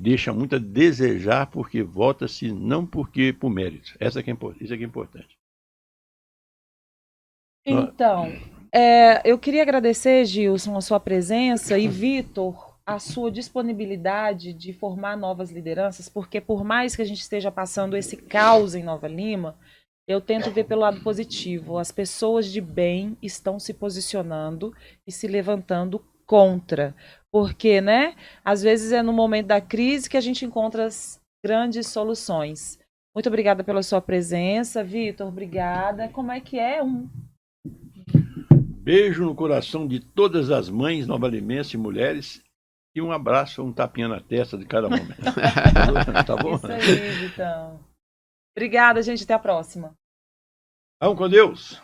deixa muito a desejar porque vota-se não porque por mérito. Isso é que é importante. Então, eu queria agradecer, Gilson, a sua presença e, Vitor, a sua disponibilidade de formar novas lideranças, porque por mais que a gente esteja passando esse caos em Nova Lima, eu tento ver pelo lado positivo. As pessoas de bem estão se posicionando e se levantando contra. Porque, né, às vezes é no momento da crise que a gente encontra as grandes soluções. Muito obrigada pela sua presença, Vitor, obrigada. Como é que é? Beijo no coração de todas as mães novalimenses e mulheres e um abraço, um tapinha na testa de cada momento. Tá bom? Isso aí, Vitão. Obrigada, gente. Até a próxima. Vamos com Deus.